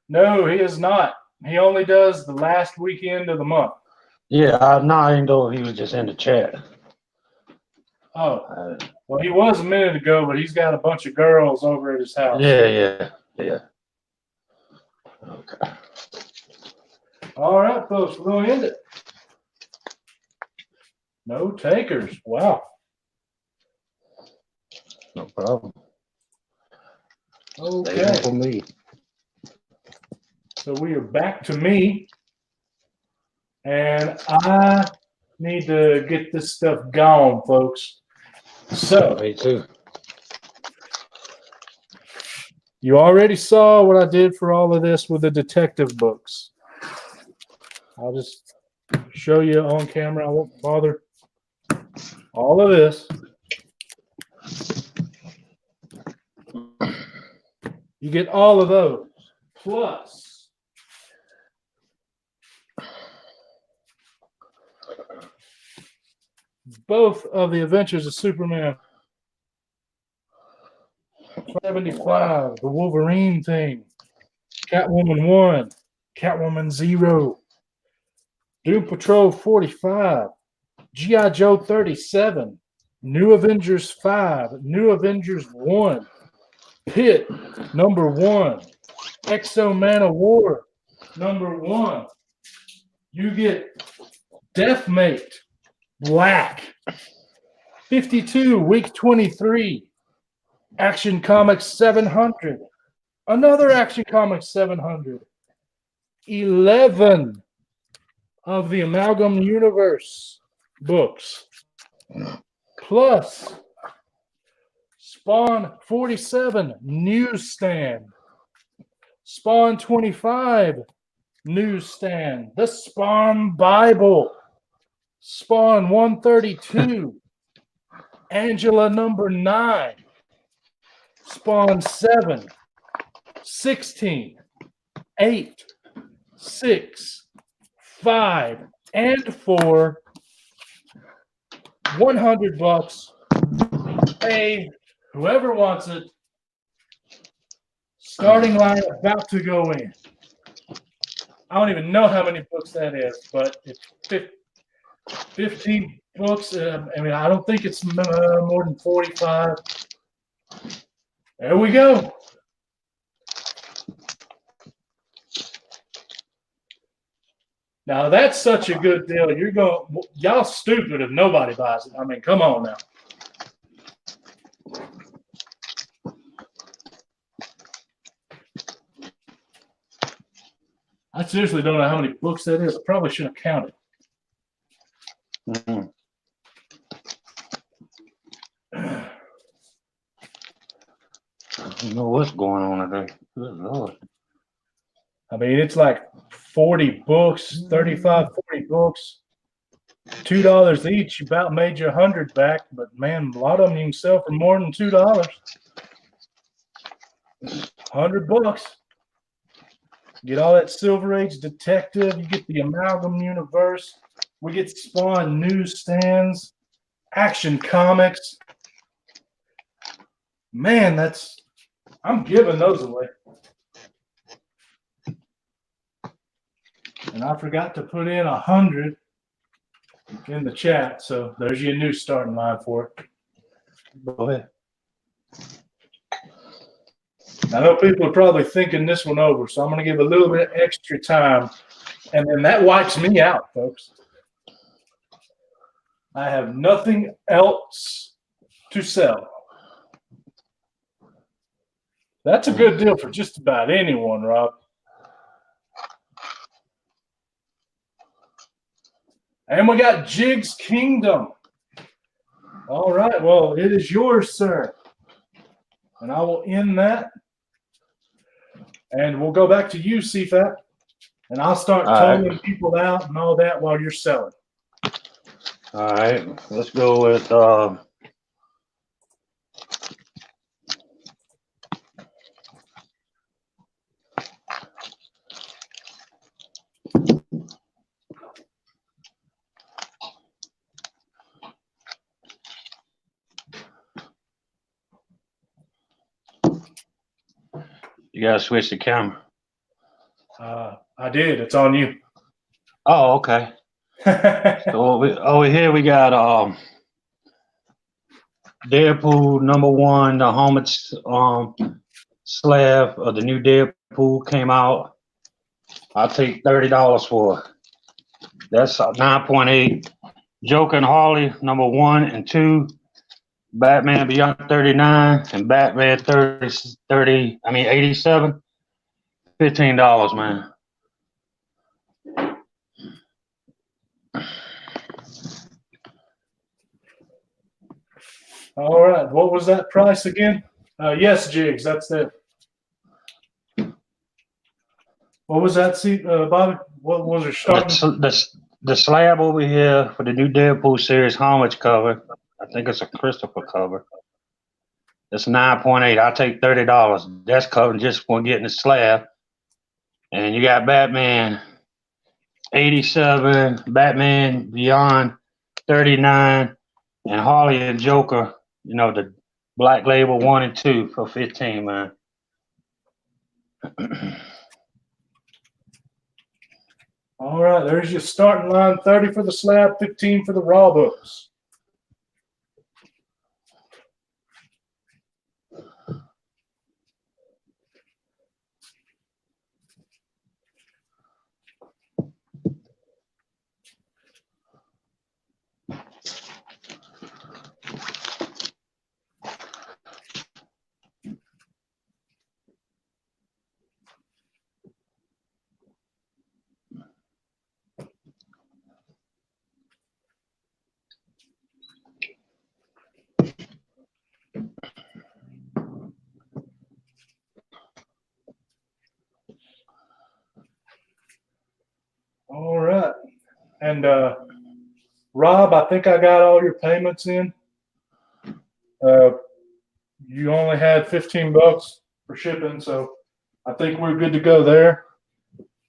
No, he is not. He only does the last weekend of the month. Yeah, I didn't know he was just in the chat. Oh, well, he was a minute ago, but he's got a bunch of girls over at his house. Yeah. Okay. All right, folks, we're going to end it. No takers. Wow. No problem. Okay. For me. So we are back to me. And I need to get this stuff gone, folks. So, Me too. you already saw what I did for all of this with the detective books. I'll just show you on camera. I won't bother. All of this. You get all of those. Plus both of the Adventures of Superman. 75, the Wolverine thing. Catwoman 1, Catwoman 0, Doom Patrol 45, G.I. Joe 37, New Avengers 5, New Avengers 1, Pit number 1, Exo Man of War number 1. You get Deathmate Black 52, week 23. Action Comics 700. Another Action Comics 700. 11 of the Amalgam Universe books. Plus Spawn 47 newsstand. Spawn 25 newsstand. The Spawn Bible. Spawn 132. Angela number 9. Spawn 7. 16, 8, 6, 5, and 4. $100. Pay whoever wants it. Starting line about to go in. I don't even know how many books that is, but it's 15 books. I mean, I don't think it's more than 45. There we go. Now that's such a good deal. Y'all stupid if nobody buys it. I mean, come on now. I seriously don't know how many books that is. I probably should have counted. Mhm. I don't know what's going on today. Good Lord. I mean, it's like 40 books, 35, 40 books. $2 each about made you 100 back, but man, a lot of them you can sell for more than $2. 100 bucks. Get all that Silver Age Detective. You get the Amalgam Universe. We get Spawn newsstands, Action Comics. Man, I'm giving those away. And I forgot to put in 100 in the chat, so there's your new starting line for it. Go ahead. I know people are probably thinking this one over, so I'm going to give a little bit extra time, and then that wipes me out, folks. I have nothing else to sell. That's a good deal for just about anyone, Rob. And we got Jig's Kingdom. All right, well, it is yours, sir. And I will end that. And we'll go back to you, CFAP. And I'll start totaling people out and all that while you're selling. All right, let's go with you gotta switch the camera. I did. It's on you. Oh, okay. So over here we got Deadpool #1, the homage slab of the new Deadpool came out. I'll take $30 for it. That's 9.8. Joker and Harley #1 and 2. Batman Beyond 39 and Batman 87. $15, man. All right. What was that price again? Yes, Jigs. That's it. What was that, Bobby? What was it starting? The slab over here for the new Deadpool series homage cover. I think it's a Christopher cover. It's 9.8. I'll take $30. That's covering just for getting the slab. And you got Batman 87, Batman Beyond 39, and Harley and Joker, you know, the Black Label 1 and 2 for 15, man. All right, there's your starting line. 30 for the slab, 15 for the raw books. All right. And Rob, I think I got all your payments in. You only had $15 for shipping, so I think we're good to go there.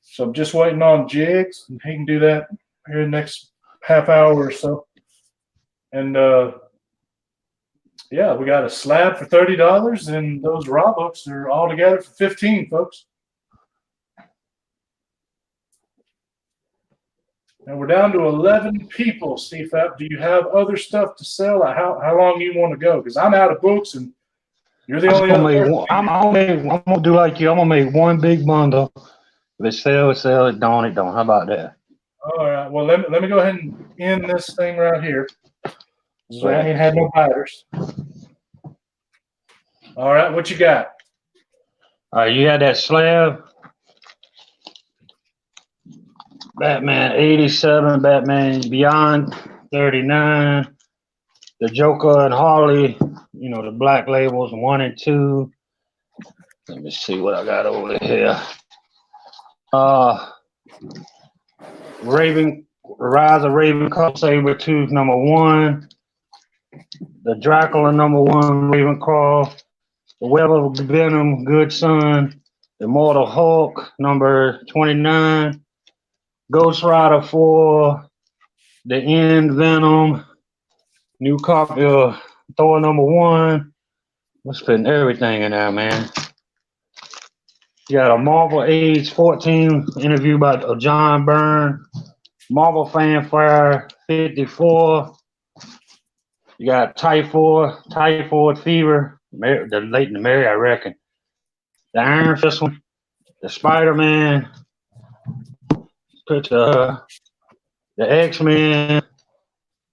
So I'm just waiting on Jigs, and he can do that here in the next half hour or so. And yeah, we got a slab for $30, and those raw books are all together for $15, folks. And we're down to 11 people, CFAP. Do you have other stuff to sell? How long do you want to go? Because I'm out of books, and you're the only other. I'm gonna do like you. I'm gonna make one big bundle. If it sell, it sell. It don't, it don't. How about that? All right. Well, let me go ahead and end this thing right here. So I ain't had no biters. All right. What you got? All right, you had that slab. Batman 87, Batman Beyond 39, the Joker and Harley, you know, the black labels 1 and 2. Let me see what I got over here. Rise of Ravenclaw Saber Tooth #1, the Dracula #1 Ravenclaw, the Web of Venom Good Son, the Immortal Hulk #29. Ghost Rider 4, the End Venom, new copy of Thor #1. Let's put everything in there, man. You got a Marvel Age 14 interview by John Byrne, Marvel Fanfare 54. You got Typhoid Fever, the late in the Mary, I reckon. The Iron Fist one, the Spider-Man. Put the X-Men.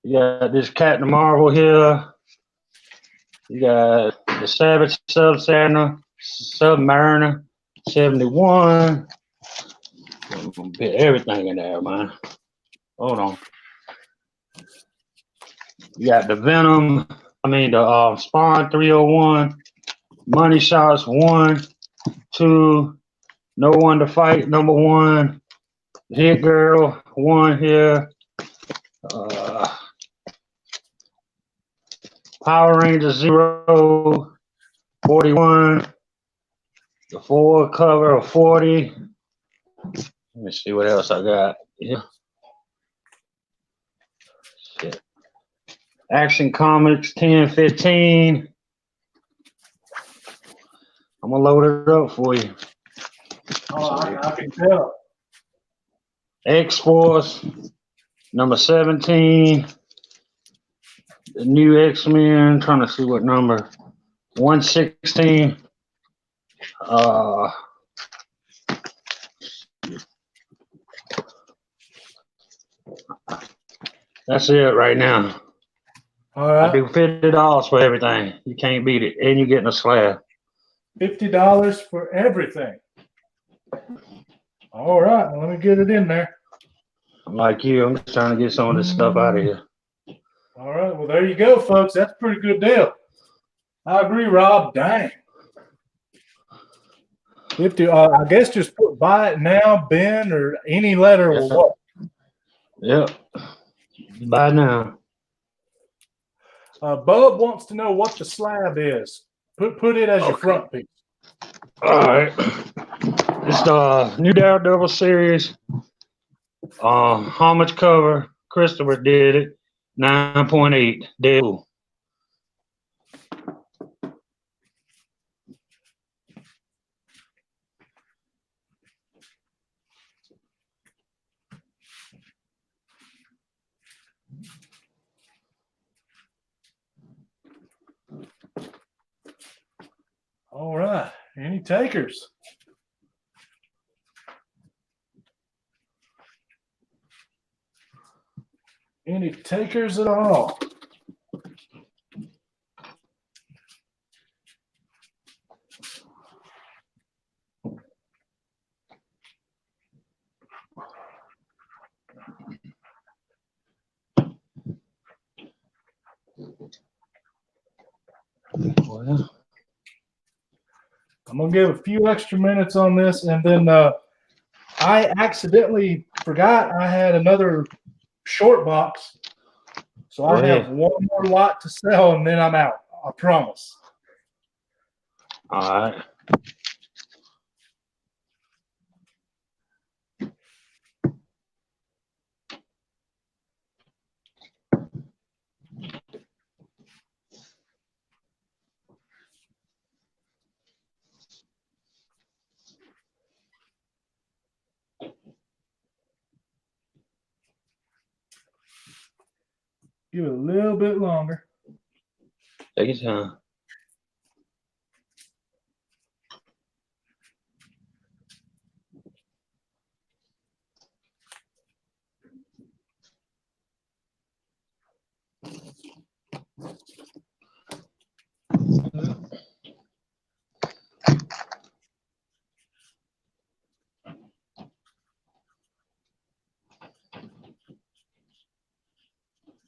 You got this Captain Marvel here. You got the Savage Submariner 71. I'm gonna put everything in there, man. Hold on. You got the Venom. The Spawn 301. Money Shots 1, 2. No One to Fight #1. Hit Girl 1 here. Power Rangers 0, 41. The 4 cover of 40. Let me see what else I got. Yeah. Shit. Action Comics 10-15. I'm gonna load it up for you. Oh, I can tell. X-Force #17. The new X-Men, trying to see what number. 116. That's it right now. All I right. do $50 for everything. You can't beat it. And you're getting a slab. $50 for everything. All right. Well, let me get it in there. Like you, I'm just trying to get some of this stuff out of here. All right. Well, there you go, folks. That's a pretty good deal. I agree, Rob. Dang. 50. I guess just put buy it now, Ben, or any letter will work. Yep. Buy now. Bub wants to know what the slab is. Put it as your front piece. All right. It's the new Daredevil series. Homage cover. Christopher did it. 9.8. Deadpool. All right. Any takers? Any takers at all? Well, I'm going to give a few extra minutes on this, and then I accidentally forgot I had another short box. So I have one more lot to sell, and then I'm out. I promise. all right. Give it a little bit longer. Take your time.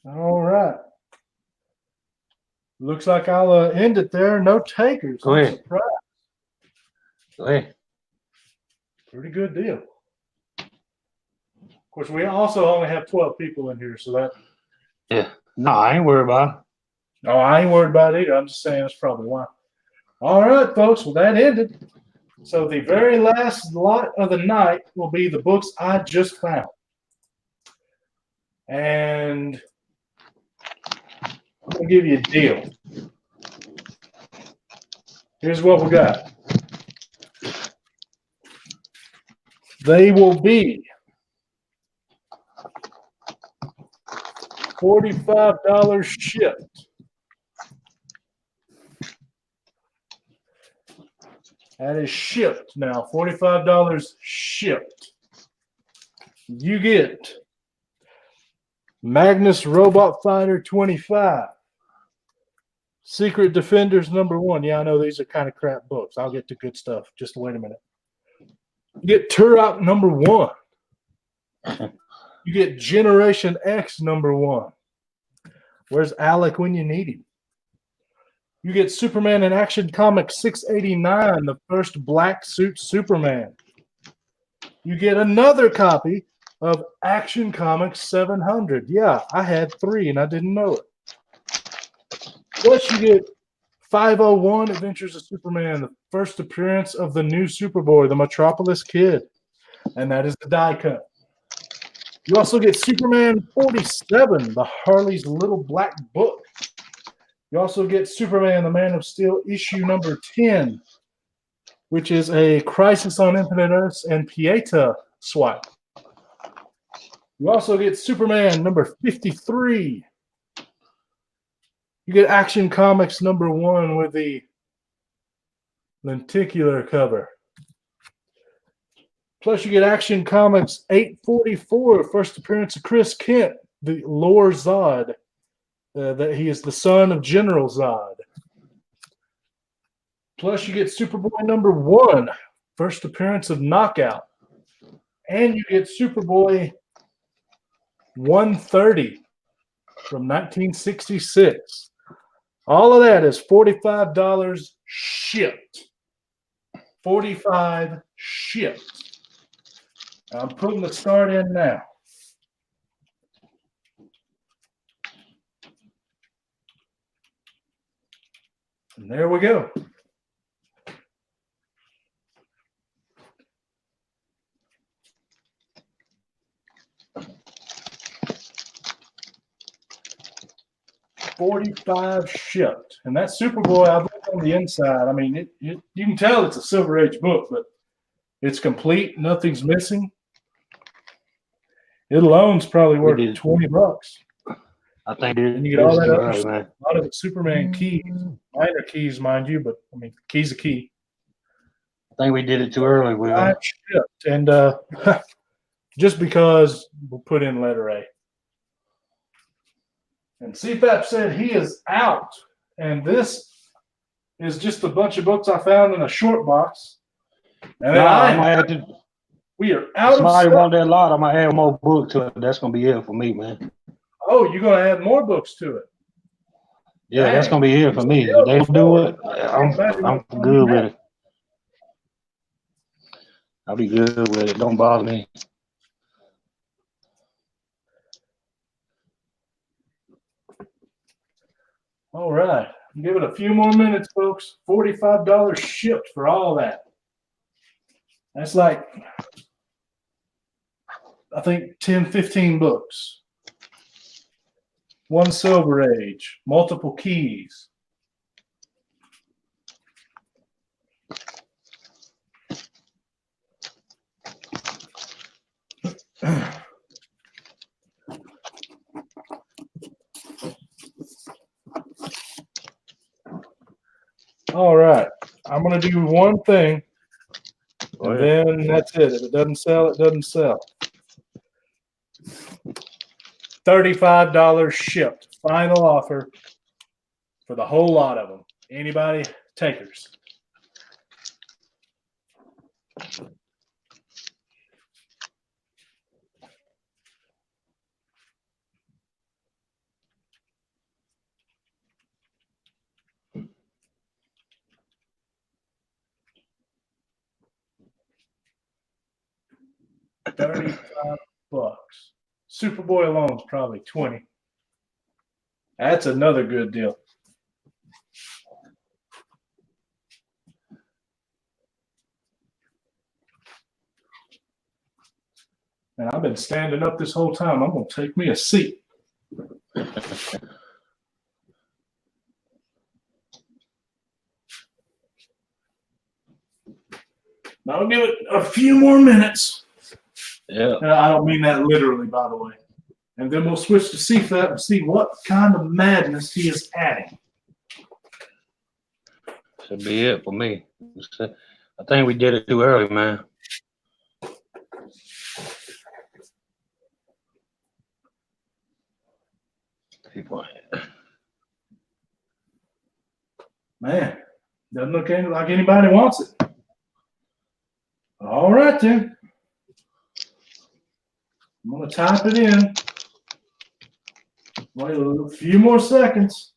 All right. Looks like I'll end it there. No takers. Go I'm ahead. surprised. Go ahead. Pretty good deal. Of course, we also only have 12 people in here, so that. Yeah. No, I ain't worried about it. No, I ain't worried about it either. I'm just saying that's probably why. All right, folks. Well, that ended. So the very last lot of the night will be the books I just found. And I'm going to give you a deal. Here's what we got. They will be $45 shipped. That is shipped now. $45 shipped. You get Magnus Robot Fighter 25. Secret Defenders #1. Yeah, I know these are kind of crap books. I'll get to good stuff. Just wait a minute. You get Turok #1. You get Generation X #1. Where's Alec when you need him? You get Superman in Action Comics 689, the first black suit Superman. You get another copy of Action Comics 700. Yeah, I had 3 and I didn't know it. Plus, you get 501 Adventures of Superman, the first appearance of the new Superboy, the Metropolis Kid. And that is the die cut. You also get Superman 47, the Harley's Little Black Book. You also get Superman, the Man of Steel, issue #10, which is a Crisis on Infinite Earths and Pieta swap. You also get Superman #53. You get Action Comics #1 with the lenticular cover. Plus, you get Action Comics 844, first appearance of Chris Kent, the Lord Zod. That he is the son of General Zod. Plus, you get Superboy #1, first appearance of Knockout. And you get Superboy 130 from 1966. All of that is $45 shipped. $45 shipped. I'm putting the start in now. And there we go. $45 shipped. And that Superboy, I've looked on the inside. I mean, you can tell it's a Silver Age book, but it's complete. Nothing's missing. It alone's probably worth $20. I think And you get all that other right, stuff. man. A lot of it Superman keys. Minor keys, mind you, but I mean, key's a key. I think we did it too early, Will. I shipped. And just because we'll put in letter A. And CFAP said he is out. And this is just a bunch of books I found in a short box. And then we are out of somebody stuff. want that lot, I'm gonna add more book to it. That's gonna be it for me, man. Oh, you're gonna add more books to it. Yeah, Dang. that's gonna be it for me. If they don't do it, I'm good with it. I'll be good with it. Don't bother me. All right. Give it a few more minutes, folks. $45 shipped for all that. That's like, I think, 10, 15 books. One Silver Age, multiple keys. All right. I'm going to do one thing, Go and ahead. then that's it. If it doesn't sell, it doesn't sell. $35 shipped. Final offer for the whole lot of them. Anybody? Takers. $35. Superboy alone's probably 20. That's another good deal. And I've been standing up this whole time. I'm gonna take me a seat. I'll give it a few more minutes. Yeah. And I don't mean that literally, by the way. And then we'll switch to CFAP and see what kind of madness he is adding. Should be it for me. I think we did it too early, man. People. Man, doesn't look like anybody wants it. All right, then. I'm going to type it in. Wait a few more seconds.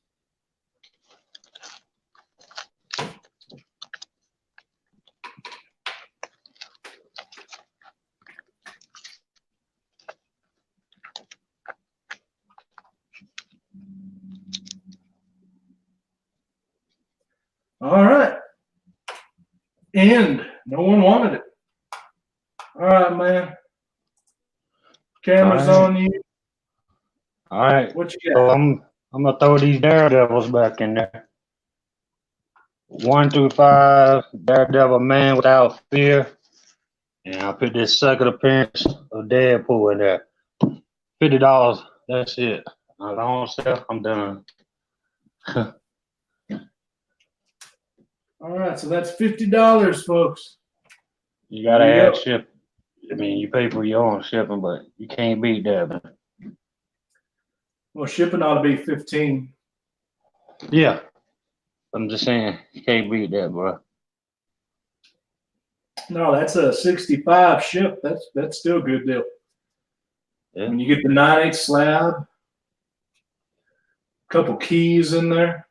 All right. And no one wanted it. All right, man. Camera's All right. on you. All right. What you So got? I'm gonna throw these Daredevils back in there. 1 through 5, Daredevil Man Without Fear. And I'll put this second appearance of Deadpool in there. $50. That's it. As long as I'm done. All right, so that's $50, folks. You gotta There you add go. ship. I mean, you pay for your own shipping, but you can't beat that, man. Well, shipping ought to be 15. Yeah. I'm just saying, you can't beat that, bro. No, that's a 65 ship. That's still a good deal. Yeah. When you get the 9/8 slab, a couple keys in there.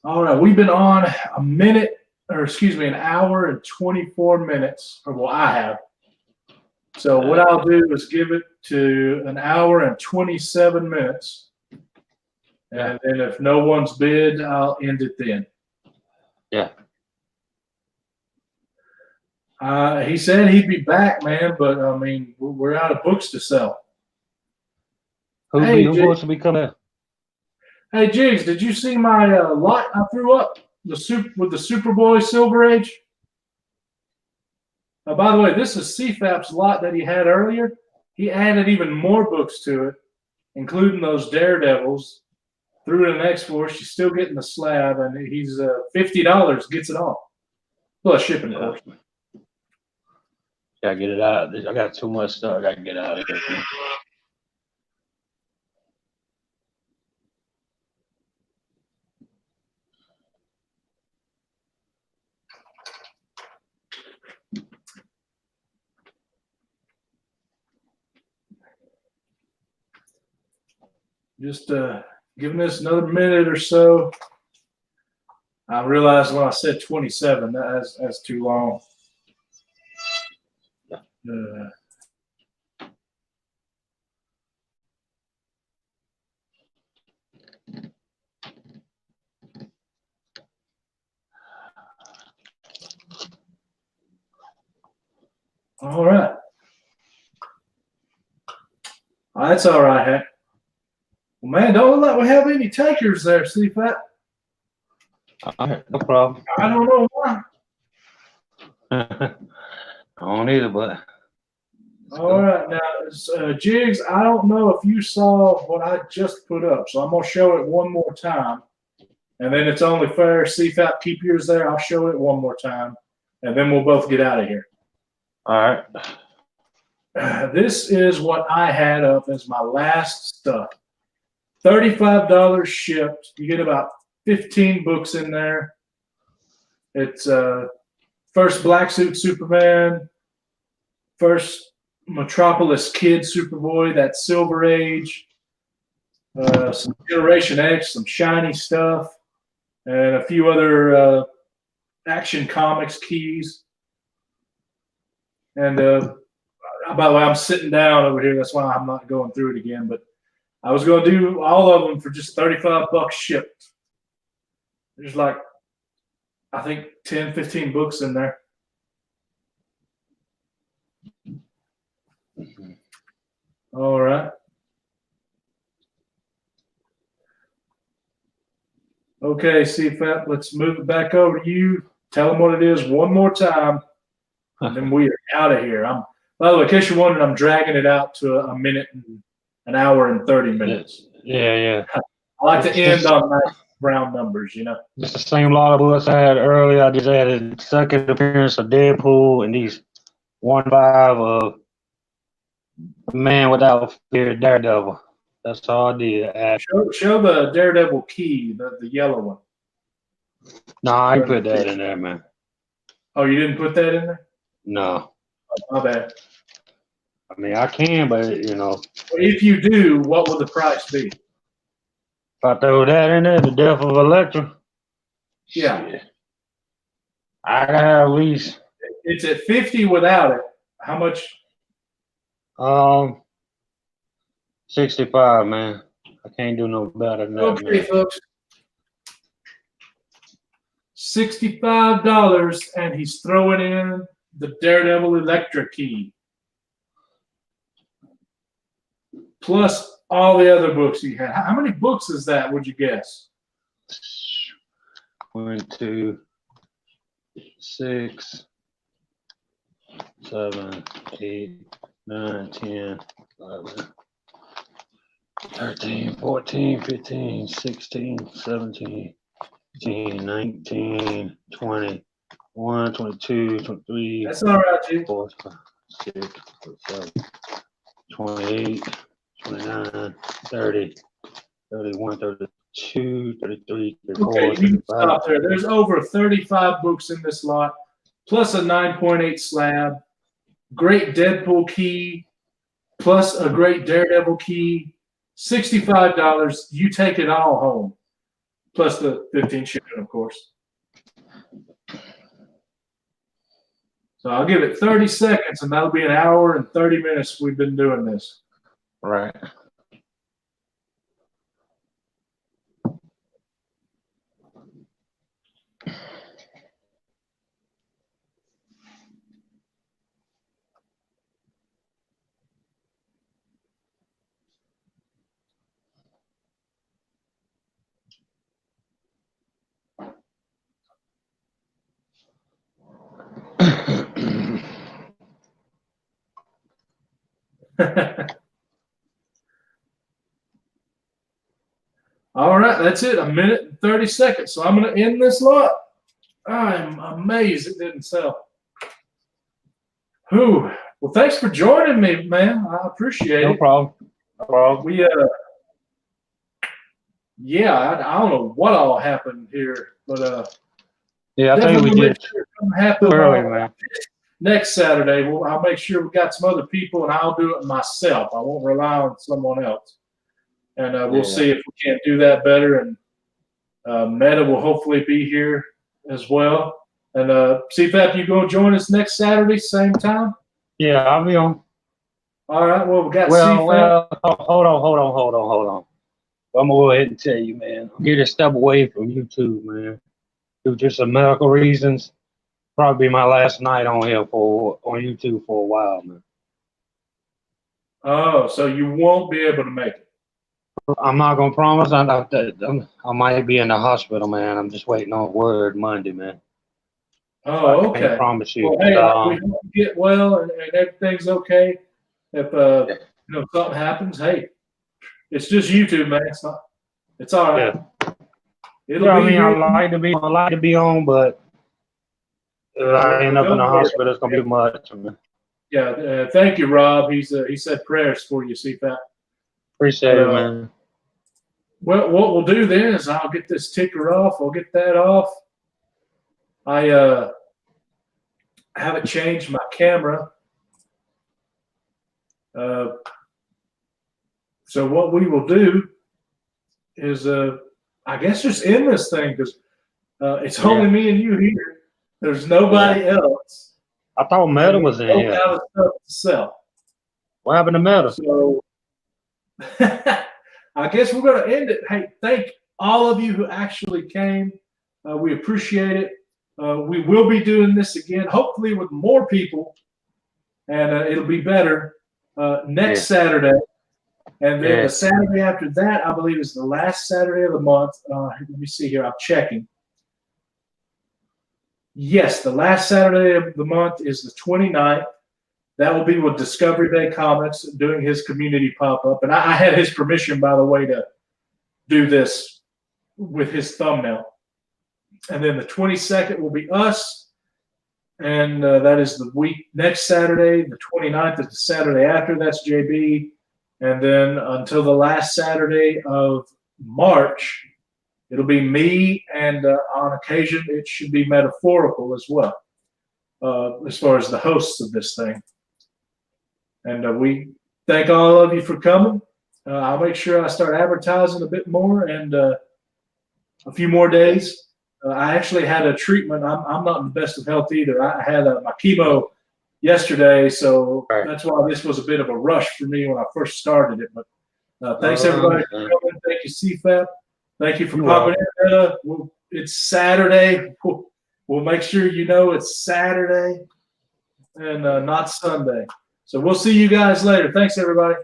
All right, we've been on an hour and 24 minutes, or well, I have. So what I'll do is give it to an hour and 27 minutes. And then if no one's bid, I'll end it then. Yeah. He said he'd be back, man, but I mean, we're out of books to sell. Who's Hey, supposed to be coming? Hey, Jigs, did you see my lot I threw up with the Superboy Silver Age? By the way, this is CFAP's lot that he had earlier. He added even more books to it, including those Daredevils. Threw it in X-Force. She's still getting the slab, and he's $50 gets it all. Plus shipping, of course. Gotta get it out. I got too much stuff. I gotta get out of here. Just giving this another minute or so. I realized when I said 27, that's too long. All right. That's all right, Hank. Well, man, don't let we have any takers there, CFAP. All right, no problem. I don't know why. I don't either, but All right, now, Jigs, I don't know if you saw what I just put up, so I'm gonna show it one more time, and then it's only fair. CFAP, keep yours there. I'll show it one more time, and then we'll both get out of here. All right. This is what I had up as my last stuff. $35 shipped. You get about 15 books in there. It's first Black Suit Superman, first Metropolis Kid Superboy, that Silver Age, some Generation X, some shiny stuff, and a few other Action Comics keys. And by the way, I'm sitting down over here. That's why I'm not going through it again. But I was going to do all of them for just 35 bucks shipped. There's like, I think 10, 15 books in there. All right. Okay, CFAP, let's move it back over to you. Tell them what it is one more time, and then we are out of here. By the way, in case you're wondering, I'm dragging it out to a minute and an hour and 30 minutes. Yeah. I like to end on nice round numbers, you know. It's the same lot of books I had earlier. I just added second appearance of Deadpool and these 1/5 of Man Without Fear, Daredevil. That's all I did. Show the Daredevil key, the yellow one. No, I put that in there, man. Oh, you didn't put that in there? No. Oh, my bad. I mean, I can, but, you know. If you do, what will the price be? If I throw that in there, the death of Elektra. Yeah. Shit. I got at least. It's at 50 without it. How much? 65, man. I can't do no better than that. Okay, man. folks. $65, and he's throwing in the Daredevil Electra key. Plus all the other books he had. How many books is that, would you guess? 1, 2, 6, 7, 8, 9, 10, 11, 13, 14, 15, 16, 17, 18, 19, 20, 21, 22, 23, That's all right, G. 24, 26, 27, 28, 29, 30, 31, 32, 33, 34, Okay, you can 35. stop there. There's over 35 books in this lot, plus a 9.8 slab, great Deadpool key, plus a great Daredevil key. $65. You take it all home, plus the 15 shipping, of course. So I'll give it 30 seconds, and that'll be an hour and 30 minutes we've been doing this. Right. All right, that's it. 1 minute and 30 seconds. So I'm going to end this lot. I'm amazed it didn't sell. Whew. Well, thanks for joining me, man. I appreciate No it. problem. No problem. We yeah, I don't know what all happened here, but Yeah, I think we definitely did make sure something happens early, man. next Saturday. I'll make sure we got some other people, and I'll do it myself. I won't rely on someone else. And we'll see if we can't do that better. And Meta will hopefully be here as well. And CFAP, you going to join us next Saturday, same time? Yeah, I'll be on. All right. Well, we got Well, CFAP. hold on. I'm gonna go ahead and tell you, man. I'm here to step away from YouTube, man. Due to some medical reasons. Probably be my last night on here on YouTube for a while, man. Oh, so you won't be able to make it. I'm not gonna promise. I might be in the hospital, man. I'm just waiting on word Monday, man. Oh, I okay. can't promise you. Well, hey, we hope you get well and everything's okay. if something happens, hey, it's just YouTube, man. It's all right. Yeah. It'll Yeah, I be mean, here. I like to be on, but if I end up in the hospital, it's gonna be much. Yeah, thank you, Rob. He said prayers for you, CFAP. Appreciate it, man. Well, what we'll do then is I'll get this ticker off. I'll get that off. I haven't changed my camera. So what we will do is, I guess, just end this thing because it's only me and you here. There's nobody else. I thought Meta was in here. Stuff to sell. What happened to Meta? So I guess we're going to end it. Hey, thank all of you who actually came. We appreciate it. We will be doing this again, hopefully with more people, and it'll be better next Saturday. And then the Saturday after that, I believe, is the last Saturday of the month. Let me see here. I'm checking. Yes, the last Saturday of the month is the 29th. That will be with Discovery Day Comics doing his community pop-up. And I had his permission, by the way, to do this with his thumbnail. And then the 22nd will be us. And that is the week next Saturday. The 29th is the Saturday after. That's JB. And then until the last Saturday of March, it'll be me. And on occasion, it should be metaphorical as well, as far as the hosts of this thing. And we thank all of you for coming. I'll make sure I start advertising a bit more and a few more days. I actually had a treatment. I'm not in the best of health either. I had my chemo yesterday, so that's why this was a bit of a rush for me when I first started it. But thanks everybody for coming. Thank you, CFAP. Thank you for popping in. It's Saturday. We'll make sure you know it's Saturday and not Sunday. So we'll see you guys later. Thanks, everybody.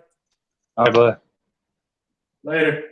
All right, bud. Later.